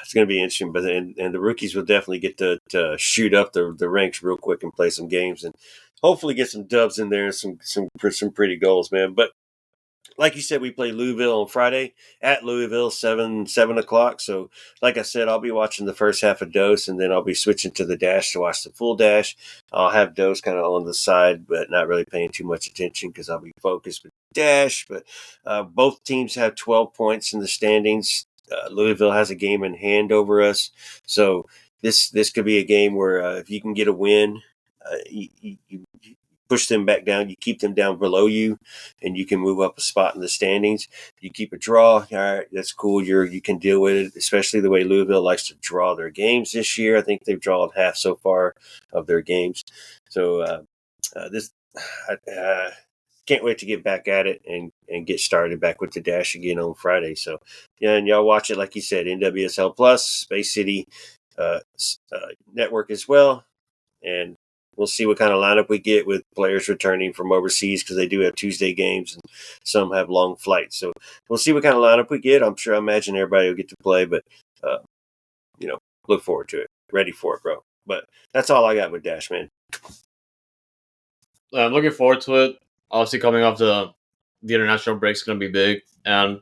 it's going to be interesting, but and the rookies will definitely get to shoot up the ranks real quick and play some games and hopefully get some dubs in there and some pretty goals, man. But like you said, we play Louisville on Friday at Louisville, 7 o'clock. So, like I said, I'll be watching the first half of Dose, and then I'll be switching to the Dash to watch the full Dash. I'll have Dose kind of on the side, but not really paying too much attention because I'll be focused with Dash. But both teams have 12 points in the standings. Louisville has a game in hand over us, so this could be a game where if you can get a win, you push them back down. You keep them down below you, and you can move up a spot in the standings. You keep a draw. All right, that's cool. You can deal with it, especially the way Louisville likes to draw their games this year. I think they've drawn half so far of their games. So this, I can't wait to get back at it and get started back with the Dash again on Friday. So yeah, and y'all watch it like you said, NWSL Plus, Space City network as well, and we'll see what kind of lineup we get with players returning from overseas because they do have Tuesday games and some have long flights. So we'll see what kind of lineup we get. I imagine everybody will get to play, but uh, look forward to it. Ready for it, bro. But that's all I got with Dash, man. I'm looking forward to it. Obviously, coming off the international break is going to be big. And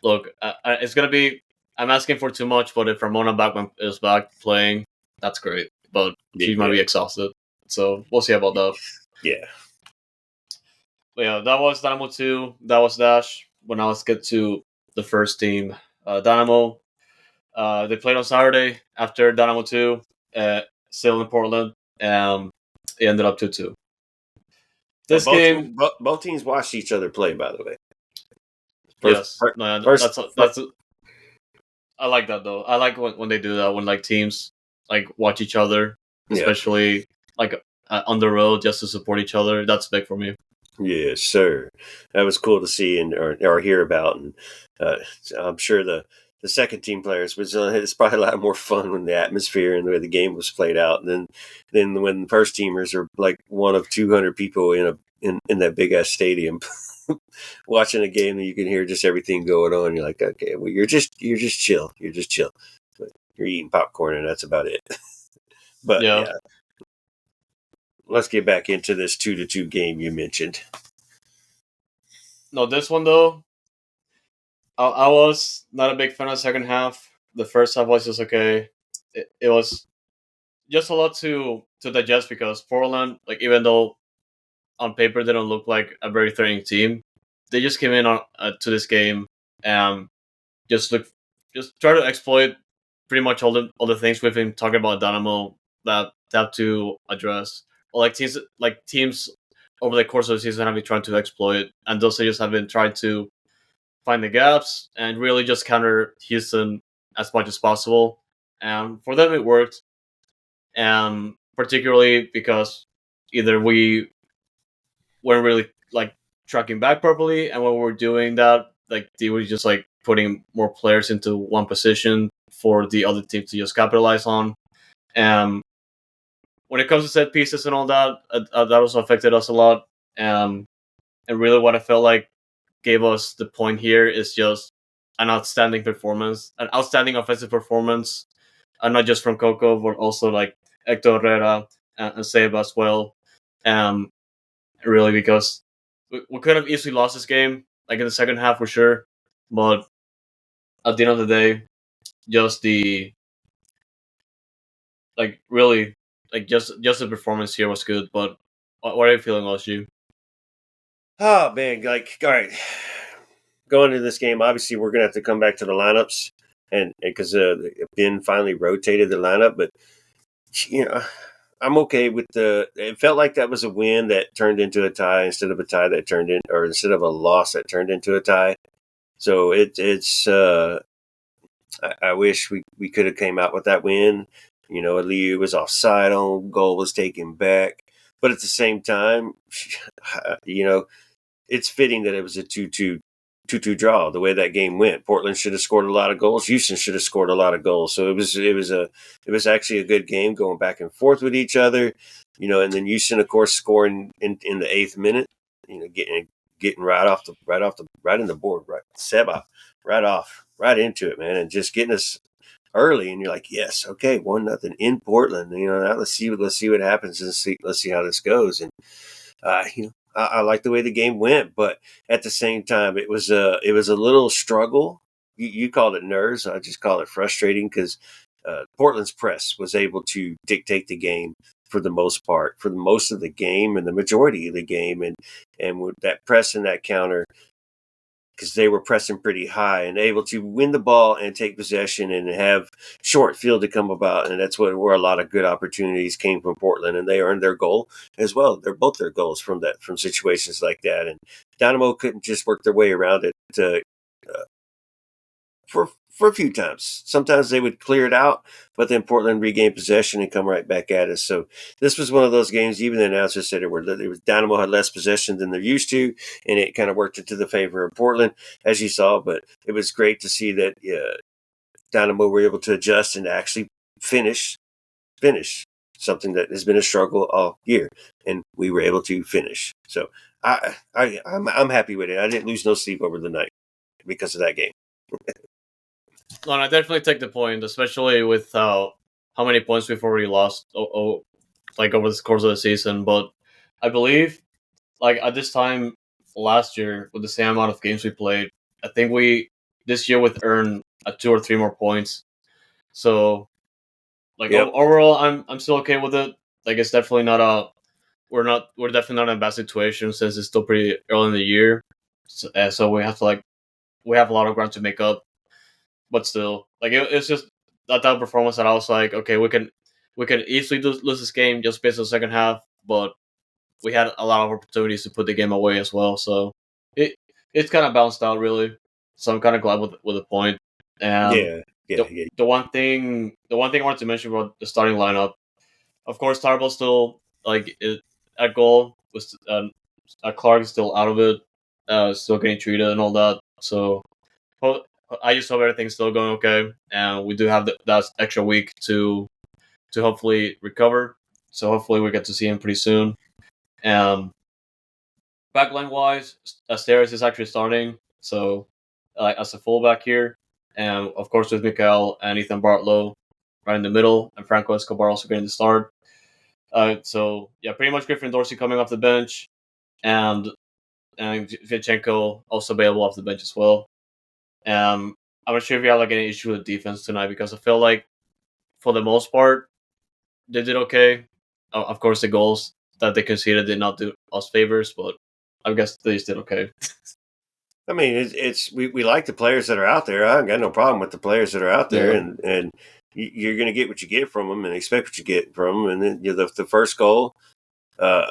look, it's going to be. I'm asking for too much, but if Ramona is back playing, that's great. But she might Yeah, be exhausted, so we'll see about that. yeah. But yeah, that was Dynamo 2. That was Dash. But now let's get to the first team, Dynamo. They played on Saturday after Dynamo 2, still in Portland, and it ended up 2-2. This game, Both teams watched each other play. By the way, yes, no, first, that's I like that though. I like when they do that when like teams like watch each other, yeah. especially like on the road just to support each other. That's big for me. Yes, sir. That was cool to see and or hear about, and uh, I'm sure the second team players was it's probably a lot more fun when the atmosphere and the way the game was played out, and then when the first teamers are like one of 200 people in that big ass stadium watching a game, and you can hear just everything going on. You're like, okay, well you're just chill, but you're eating popcorn and that's about it. But Yeah, yeah, let's get back into this 2-2 game you mentioned. no, this one though, I was not a big fan of the second half. The first half was just okay. It was just a lot to digest because Portland, like even though on paper they don't look like a very threatening team, they just came in on to this game and just look just try to exploit pretty much all the things we've been talking about Dynamo that they have to address. Or like teams over the course of the season have been trying to exploit, and those just have been trying to find the gaps and really just counter Houston as much as possible. And for them, it worked. And particularly because either we weren't really like tracking back properly, and when we were doing that, like they were just like putting more players into one position for the other team to just capitalize on. Um, when it comes to set pieces and all that, that also affected us a lot. And really, what I felt like gave us the point here is just an outstanding performance, an outstanding offensive performance, and not just from Coco, but also like Hector Herrera and Seba as well. Um, really, because we could have easily lost this game, like in the second half for sure, but at the end of the day, just the like really like just the performance here was good. But what are you feeling, OSG? Oh man, like all right, going into this game, obviously we're gonna have to come back to the lineups, and because Ben finally rotated the lineup, but you know, I'm okay with the. It felt like that was a win that turned into a tie instead of a tie that turned in, or instead of a loss that turned into a tie. So it's. I wish we could have came out with that win. You know, Aliyu was offside on goal was taken back, but at the same time, you know, it's fitting that it was a 2-2 draw. The way that game went, Portland should have scored a lot of goals. Houston should have scored a lot of goals. So it was actually a good game going back and forth with each other. You know, and then Houston, of course, scoring in the 8th minute. You know, getting right in the board, right Seba, right into it, man, and just getting us early. And you're like, yes, okay, 1-0 in Portland. You know, now let's see what happens and let's see how this goes. And you know, I like the way the game went, but at the same time, it was a little struggle. You called it nerves. I just call it frustrating because Portland's press was able to dictate the game for the most part, for the most of the game and the majority of the game, and with that press and that counter, because they were pressing pretty high and able to win the ball and take possession and have short field to come about. And that's where a lot of good opportunities came from Portland, and they earned their goal as well. They're both their goals from situations like that. And Dynamo couldn't just work their way around it uh, for a few times. Sometimes they would clear it out, but then Portland regained possession and come right back at us. So this was one of those games. Even the announcer said it was Dynamo had less possession than they're used to, and it kind of worked into the favor of Portland, as you saw. But it was great to see that Dynamo were able to adjust and actually finish something that has been a struggle all year, and we were able to finish. So I'm happy with it. I didn't lose no sleep over the night because of that game. No, I definitely take the point, especially with how many points we've already lost, like over the course of the season. But I believe, like at this time last year, with the same amount of games we played, I think we this year would earn 2 or 3 more points. So, like Yep. overall, I'm still okay with it. Like it's definitely not a we're definitely not in a bad situation since it's still pretty early in the year. So we have to we have a lot of ground to make up, but still, like it's just that type of performance that I was like, okay, we can easily lose this game just based on the second half, but we had a lot of opportunities to put the game away as well. So it it's kind of balanced out really. So I'm kind of glad with the point. And Yeah. Yeah. the Yeah. the one thing I wanted to mention about the starting lineup, of course, Tarbell's still at goal was Clark is still out of it, still getting treated and all that. So ho- I just hope everything's still going okay, and we do have that extra week to hopefully recover. So hopefully we get to see him pretty soon. Um, Backline wise, Asteris is actually starting, so as a fullback here, and of course with Mikael and Ethan Bartlow right in the middle, and Franco Escobar also getting the start. So yeah, pretty much Griffin Dorsey coming off the bench, and Vichenko also available off the bench as well. I'm not sure if you have like any issue with defense tonight because I feel like for the most part they did okay. Of course, the goals that they conceded did not do us favors, but I guess they just did okay. I mean, it's we like the players that are out there. I got no problem with the players that are out there, Yeah, and you're going to get what you get from them, and expect what you get from them. And then the first goal uh,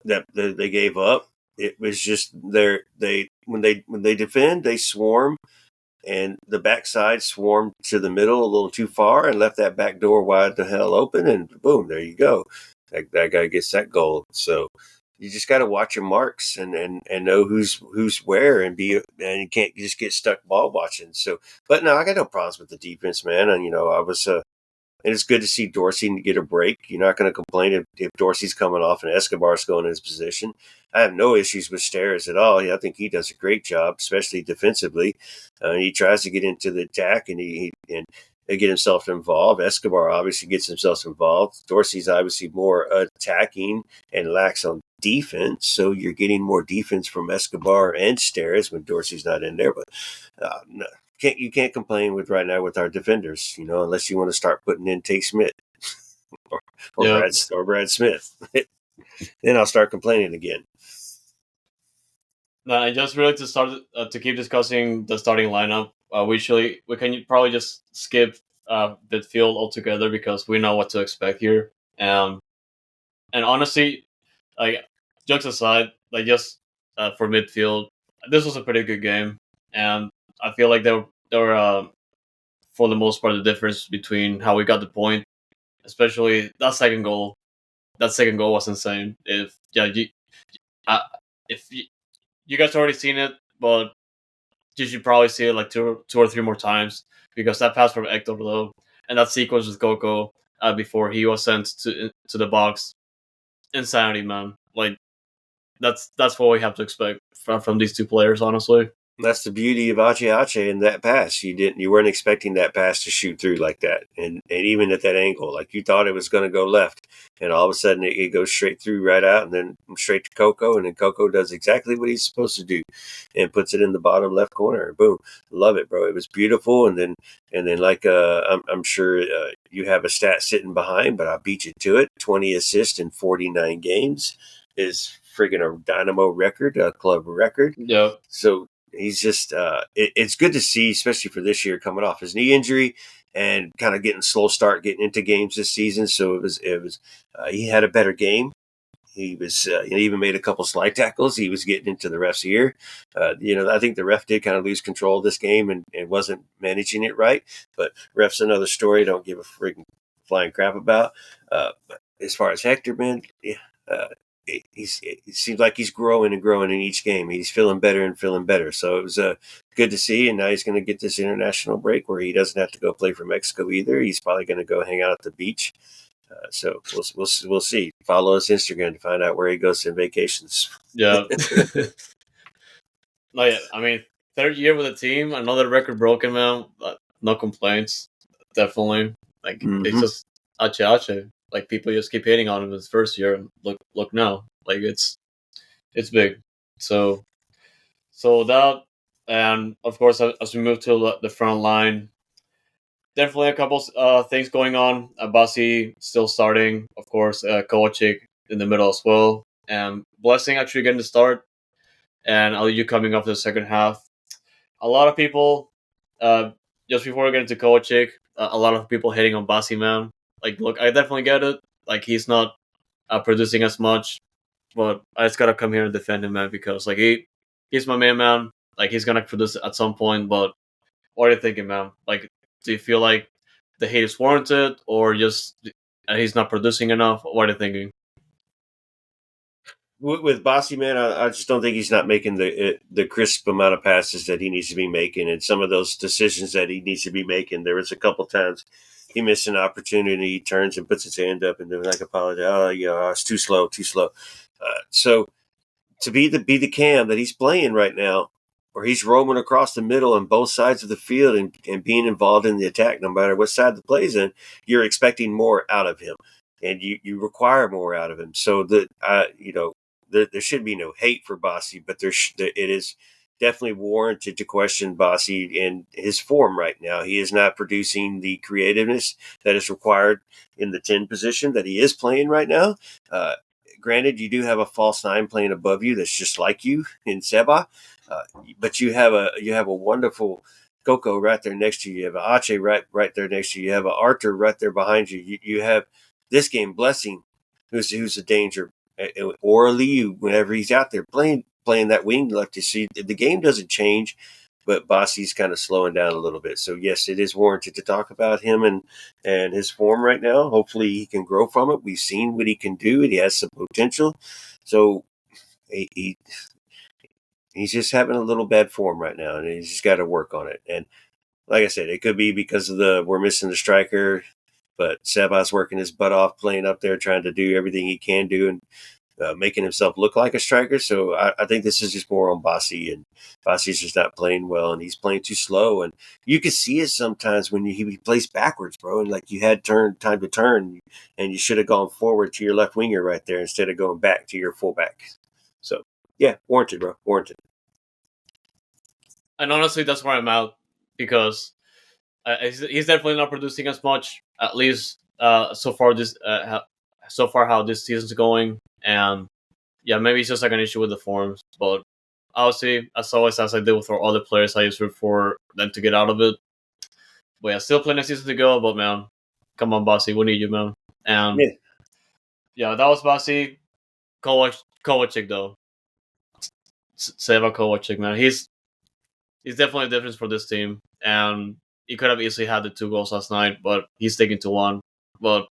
that they gave up, it was just when they defend, they swarm, and the backside swarmed to the middle a little too far and left that back door wide the hell open, and boom, there you go. that guy gets that goal. So you just got to watch your marks and know who's where and you can't just get stuck ball watching. So, but no, I got no problems with the defense, man. And I was and it's good to see Dorsey get a break. You're not going to complain if Dorsey's coming off and Escobar's going in his position. I have no issues with Steres at all. I think he does a great job, especially defensively. He tries to get into the attack and he get himself involved. Escobar obviously gets himself involved. Dorsey's obviously more attacking and lacks on defense, so you're getting more defense from Escobar and Steres when Dorsey's not in there. But no, you can't complain with right now with our defenders, unless you want to start putting in Tate Smith or Brad Smith. Then I'll start complaining again. No, and just really to start to keep discussing the starting lineup, we can probably just skip midfield altogether because we know what to expect here. And honestly, like jokes aside, like just for midfield, this was a pretty good game, and I feel like there were for the most part the difference between how we got the point, especially that second goal. That second goal was insane. If you guys already seen it, but you should probably see it like two or three more times because that pass from Hector though, and that sequence with Coco before he was sent to the box, insanity, man. Like that's what we have to expect from these two players, honestly. That's the beauty of Ache in that pass. You weren't expecting that pass to shoot through like that, and even at that angle, like you thought it was going to go left, and all of a sudden it goes straight through, right out, and then straight to Coco, and then Coco does exactly what he's supposed to do, and puts it in the bottom left corner. Boom, love it, bro. It was beautiful, and then like I'm sure you have a stat sitting behind, but I beat you to it. 20 assists in 49 games is friggin' a Dynamo record, a club record. Yeah. So he's just it's good to see, especially for this year, coming off his knee injury and kind of getting slow start getting into games this season. So it was he had a better game. He was he even made a couple slide tackles. He was getting into the ref's ear. I think the ref did kind of lose control of this game and wasn't managing it right. But ref's another story. Don't give a freaking flying crap about. But as far as Hector, man, yeah. It seems like he's growing and growing in each game. He's feeling better and feeling better. So it was good to see. And now he's going to get this international break where he doesn't have to go play for Mexico either. He's probably going to go hang out at the beach. So we'll see. Follow his Instagram to find out where he goes on vacations. Yeah. No, yeah. I mean, third year with the team, another record broken, man. No complaints. Definitely. Like it's just Ache. Like people just keep hating on him his first year, and look now, like it's big. So that, and of course as we move to the front line, definitely a couple things going on. Abasi still starting, of course. Kovacic in the middle as well, and Blessing actually getting the start, and you coming off the second half. A lot of people, just before we get into Kovacic, a lot of people hating on Basi, man. Like, look, I definitely get it. Like, he's not producing as much, but I just gotta come here and defend him, man, because like he's my main man. Like, he's gonna produce at some point. But what are you thinking, man? Like, do you feel like the hate is warranted, or just he's not producing enough? What are you thinking? With Bossy, man, I just don't think he's not making the crisp amount of passes that he needs to be making, and some of those decisions that he needs to be making. There was a couple times he missed an opportunity. He turns and puts his hand up and then like apologize. Oh, yeah, it's too slow. So to be the cam that he's playing right now, where he's roaming across the middle on both sides of the field and being involved in the attack, no matter what side the play's in, you're expecting more out of him, and you require more out of him. So that there should be no hate for Bossy, but it is definitely warranted to question Bossy in his form right now. He is not producing the creativeness that is required in the 10 position that he is playing right now. Granted, you do have a false nine playing above you that's just like you in Seba, but you have a wonderful Coco right there next to you. You have an Ache right there next to you. You have an Arthur right there behind you. You have this game Blessing, who's a danger. Orally, whenever he's out there playing that wing left, you see the game doesn't change, but Bossy's kind of slowing down a little bit. So yes, it is warranted to talk about him and his form right now. Hopefully he can grow from it. We've seen what he can do, and he has some potential. So he he's just having a little bad form right now, and he's just got to work on it. And like I said, it could be because of we're missing the striker, but Seba's working his butt off, playing up there, trying to do everything he can do, and making himself look like a striker. So I think this is just more on Bossy, and Bossy's just not playing well, and he's playing too slow. And you can see it sometimes when he plays backwards, bro, and like you had time to turn, and you should have gone forward to your left winger right there instead of going back to your fullback. So yeah, warranted, bro, warranted. And honestly, that's where I'm out because he's definitely not producing as much. At least so far so far how this season's going, and yeah, maybe it's just like an issue with the forms. But obviously, as always, as I did with our other players, I just root for them to get out of it. But yeah, still plenty of season to go. But man, come on, Bossy, we need you, man. And Yeah, yeah, that was Bossy. Kovacic though, Seva Kovacic, man, he's definitely a difference for this team, and he could have easily had the 2 goals last night, but he's sticking to one. But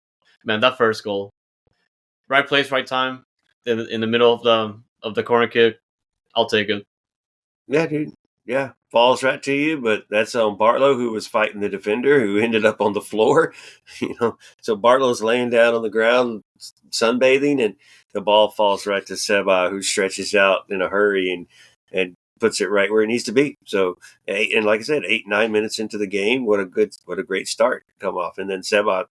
man, that first goal, right place, right time, in the middle of the corner kick, I'll take it. yeah, dude. Yeah, falls right to you, but that's on Bartlow, who was fighting the defender, who ended up on the floor. So Bartlow's laying down on the ground, sunbathing, and the ball falls right to Seba, who stretches out in a hurry and puts it right where it needs to be. So, and like I said, 8-9 minutes into the game, what a great start to come off, and then Seba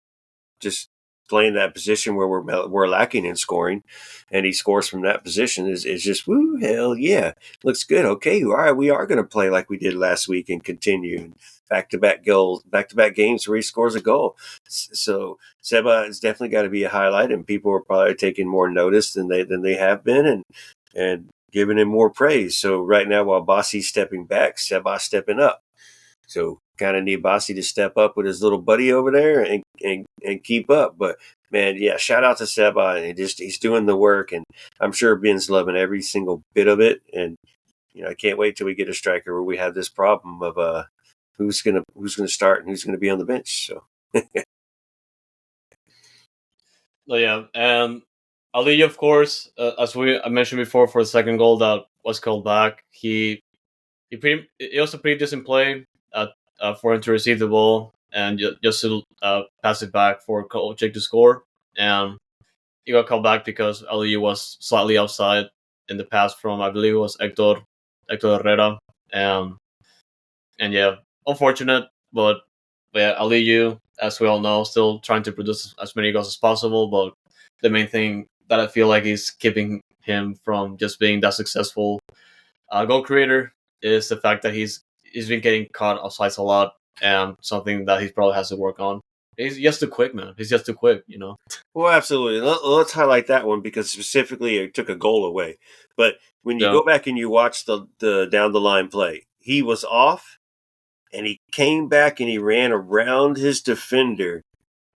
just playing that position where we're lacking in scoring, and he scores from that position is just woo, hell yeah, looks good. Okay, all right, we are going to play like we did last week and continue back to back goals, back to back games where he scores a goal. So Seba has definitely got to be a highlight, and people are probably taking more notice than they have been, and giving him more praise. So right now, while Bossy's stepping back, Seba's stepping up. So kind of need Bossy to step up with his little buddy over there and keep up. But man, yeah, shout out to Seba, and he's doing the work, and I'm sure Ben's loving every single bit of it. And I can't wait till we get a striker where we have this problem of who's gonna start and who's gonna be on the bench. So So yeah, and Ali, of course, as I mentioned before, for the second goal that was called back, it was a pretty decent play for him to receive the ball and just to pass it back for Kovacic to score. And he got called back because LU was slightly outside in the pass from, I believe it was Hector Herrera. And yeah, unfortunate, but yeah, LU, as we all know, still trying to produce as many goals as possible. But the main thing that I feel like is keeping him from just being that successful goal creator is the fact that he's been getting caught offsides a lot, and something that he probably has to work on. He's just too quick, man. He's just too quick. well, absolutely. Let's highlight that one because specifically it took a goal away. But when you Yeah, go back and you watch the down the line play, he was off, and he came back and he ran around his defender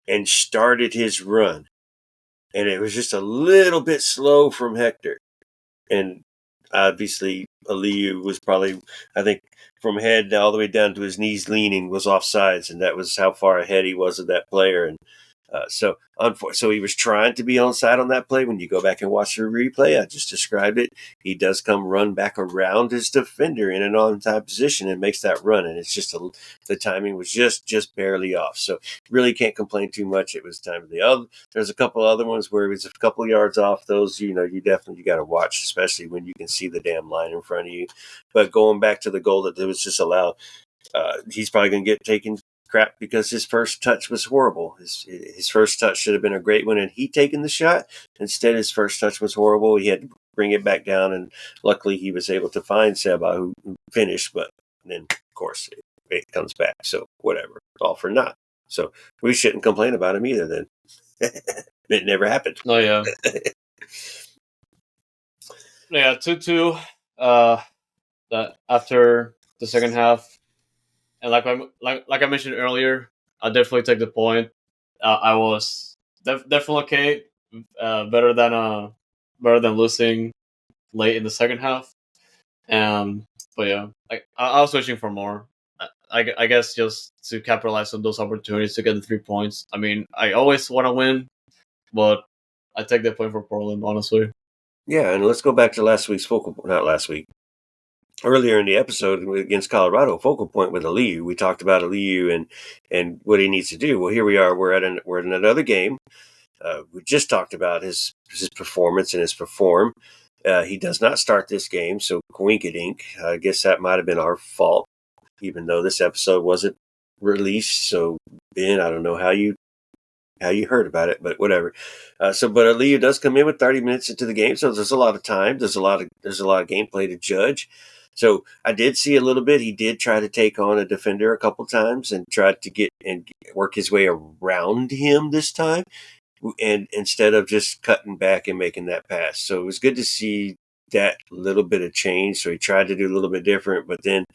and started his run. And it was just a little bit slow from Hector. And obviously, Aliyu was probably, I think, from head all the way down to his knees leaning was offsides, and that was how far ahead he was of that player. And so he was trying to be onside on that play. When you go back and watch the replay, I just described it. He does come run back around his defender in an onside position and makes that run, and it's just the timing was just barely off. So really can't complain too much. It was time of the other. There's a couple other ones where it was a couple yards off. Those you definitely got to watch, especially when you can see the damn line in front of you. But going back to the goal that was just allowed, he's probably going to get taken crap because his first touch was horrible. His first touch should have been a great one, and he taken the shot. Instead, his first touch was horrible. He had to bring it back down, and luckily he was able to find Seba, who finished. But then, of course, it comes back. So whatever, all for naught. So we shouldn't complain about him either. Then it never happened. no, yeah, 2-2. That after the second half, and like I mentioned earlier, I definitely take the point. I was definitely okay, better than losing late in the second half. And But yeah, I was wishing for more. I guess just to capitalize on those opportunities to get the 3 points. I mean, I always want to win, but I take the point for Portland, honestly. Yeah, and let's go back to last week's not last week, earlier in the episode against Colorado, focal point with Aliu. We talked about Aliu and what he needs to do. Well, here we are. We're in another game. We just talked about his performance and his perform. He does not start this game, so coinkydink. I guess that might have been our fault, even though this episode wasn't released. So Ben, I don't know how you heard about it, but whatever. But Aliu does come in with 30 minutes into the game, so there's a lot of time. There's a lot of gameplay to judge. So I did see a little bit. He did try to take on a defender a couple times and tried to get and work his way around him this time, and instead of just cutting back and making that pass. So it was good to see that little bit of change. So he tried to do a little bit different, but then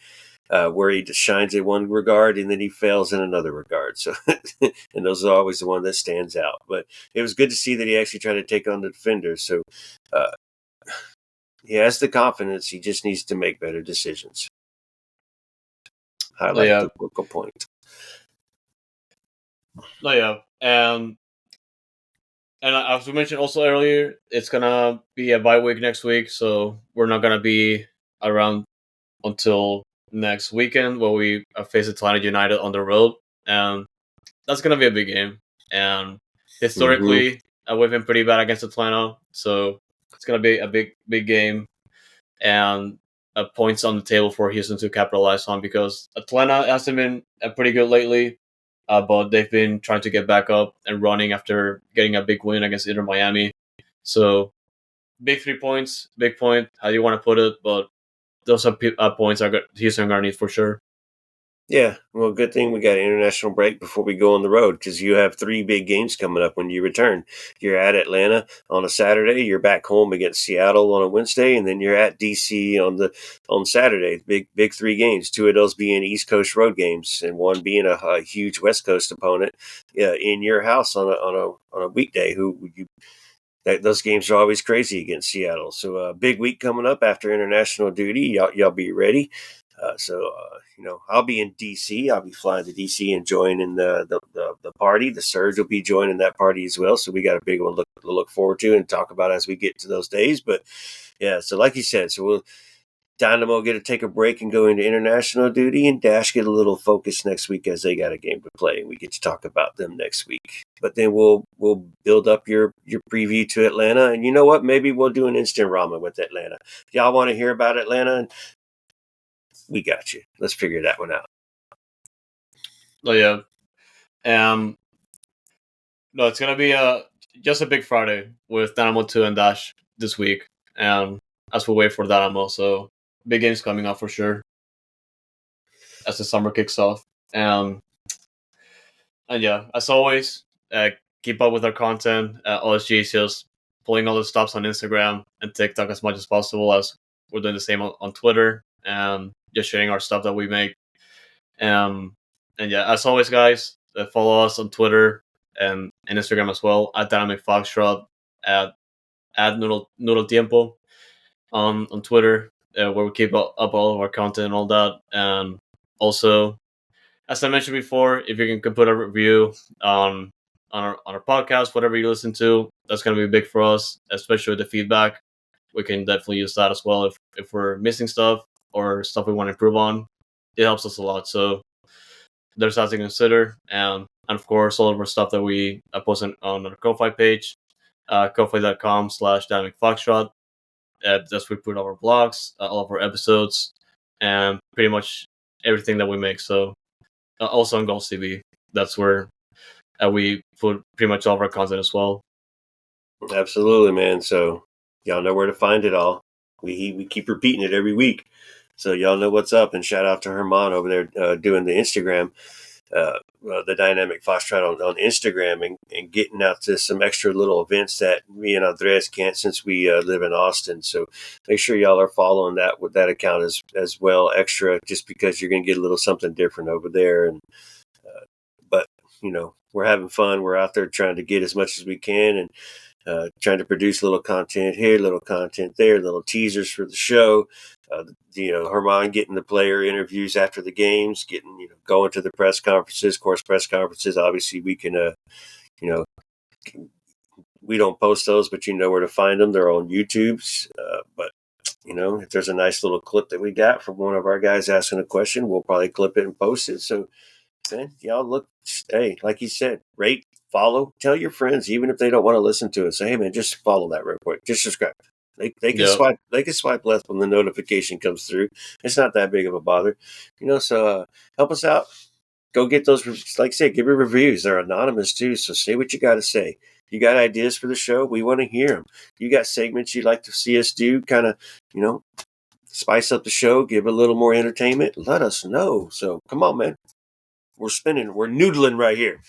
where he just shines in one regard and then he fails in another regard. So, and those are always the one that stands out. But it was good to see that he actually tried to take on the defenders. So he has the confidence. He just needs to make better decisions. Highlight the focal point. No, yeah, and as we mentioned also earlier, it's gonna be a bye week next week, so we're not gonna be around until next weekend where we face Atlanta United on the road, and that's gonna be a big game. And historically, we've been pretty bad against Atlanta, so it's gonna be a big game, and points on the table for Houston to capitalize on because Atlanta hasn't been pretty good lately. But they've been trying to get back up and running after getting a big win against Inter Miami. So big 3 points, big point. How do you want to put it? But those are points Houston are going to need for sure. Yeah, well, good thing we got an international break before we go on the road because you have 3 big games coming up when you return. You're at Atlanta on a Saturday. You're back home against Seattle on a Wednesday, and then you're at DC on Saturday. Big 3 games. 2 of those being East Coast road games, and one being a huge West Coast opponent in your house on a weekday. Those games are always crazy against Seattle. So a big week coming up after international duty. Y'all be ready. I'll be in DC. I'll be flying to DC and joining the party. The Surge will be joining that party as well. So we got a big one to look forward to and talk about as we get to those days. But yeah, so like you said, so Dynamo get to take a break and go into international duty, and Dash get a little focus next week as they got a game to play, and we get to talk about them next week. But then we'll build up your preview to Atlanta, and you know what? Maybe we'll do an instant ramen with Atlanta. If y'all want to hear about Atlanta, we got you. Let's figure that one out. Oh yeah, no, it's gonna be just a big Friday with Dynamo 2 and Dash this week, and as we wait for Dynamo, so big games coming up for sure as the summer kicks off. And yeah, as always, keep up with our content. OSG is just pulling all the stops on Instagram and TikTok as much as possible, as we're doing the same on Twitter, and just sharing our stuff that we make. And yeah, as always, guys, follow us on Twitter and Instagram as well at Dynamic Foxtrot, at Noodle Tiempo on Twitter, where we keep up all of our content and all that. And also, as I mentioned before, if you can put a review on our podcast, whatever you listen to, that's going to be big for us, especially with the feedback. We can definitely use that as well if we're missing stuff or stuff we want to improve on. It helps us a lot. So there's that to consider. And of course, all of our stuff that we post on our Ko-Fi page, ko-fi.com/Dynamic Foxtrot. That's where we put our blogs, all of our episodes, and pretty much everything that we make. So also on Goals TV, that's where we put pretty much all of our content as well. Absolutely, man. So y'all know where to find it all. We keep repeating it every week, so y'all know what's up. And shout out to Herman over there doing the Instagram, the Dynamic Foxtrot on Instagram, and getting out to some extra little events that me and Andres can't since we live in Austin. So make sure y'all are following that with that account as well, extra, just because you're going to get a little something different over there. And but we're having fun. We're out there trying to get as much as we can, and trying to produce little content here, little content there, little teasers for the show. Herman getting the player interviews after the games, going to the press conferences. Of course, press conferences, obviously we can, we don't post those, but you know where to find them. They're on YouTube's. But if there's a nice little clip that we got from one of our guys asking a question, we'll probably clip it and post it. So, man, y'all look, hey, like you said, rate, follow, tell your friends, even if they don't want to listen to it. Say, hey, man, just follow that real quick. Just subscribe. They can swipe left when the notification comes through. It's not that big of a bother, So help us out. Go get those. Like I said, give your reviews. They're anonymous too. So say what you got to say. You got ideas for the show? We want to hear them. You got segments you'd like to see us do? Kind of, spice up the show, give a little more entertainment. Let us know. So come on, man. We're spinning. We're noodling right here.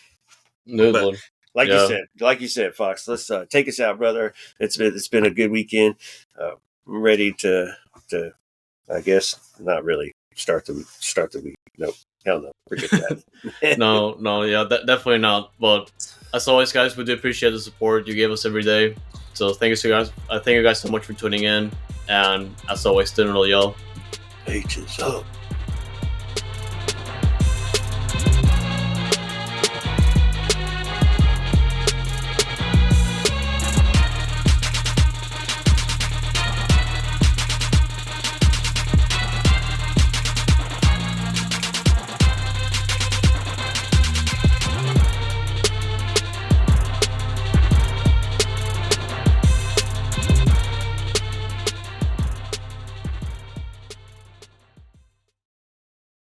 Noodling. But like you said, Fox. Let's take us out, brother. It's been a good weekend. I'm ready to I guess not really start the week. Nope. Hell no. Forget that. no, yeah, definitely not. But as always, guys, we do appreciate the support you give us every day. So thank you guys. Thank you guys so much for tuning in. And as always, Noodle, y'all. H's up.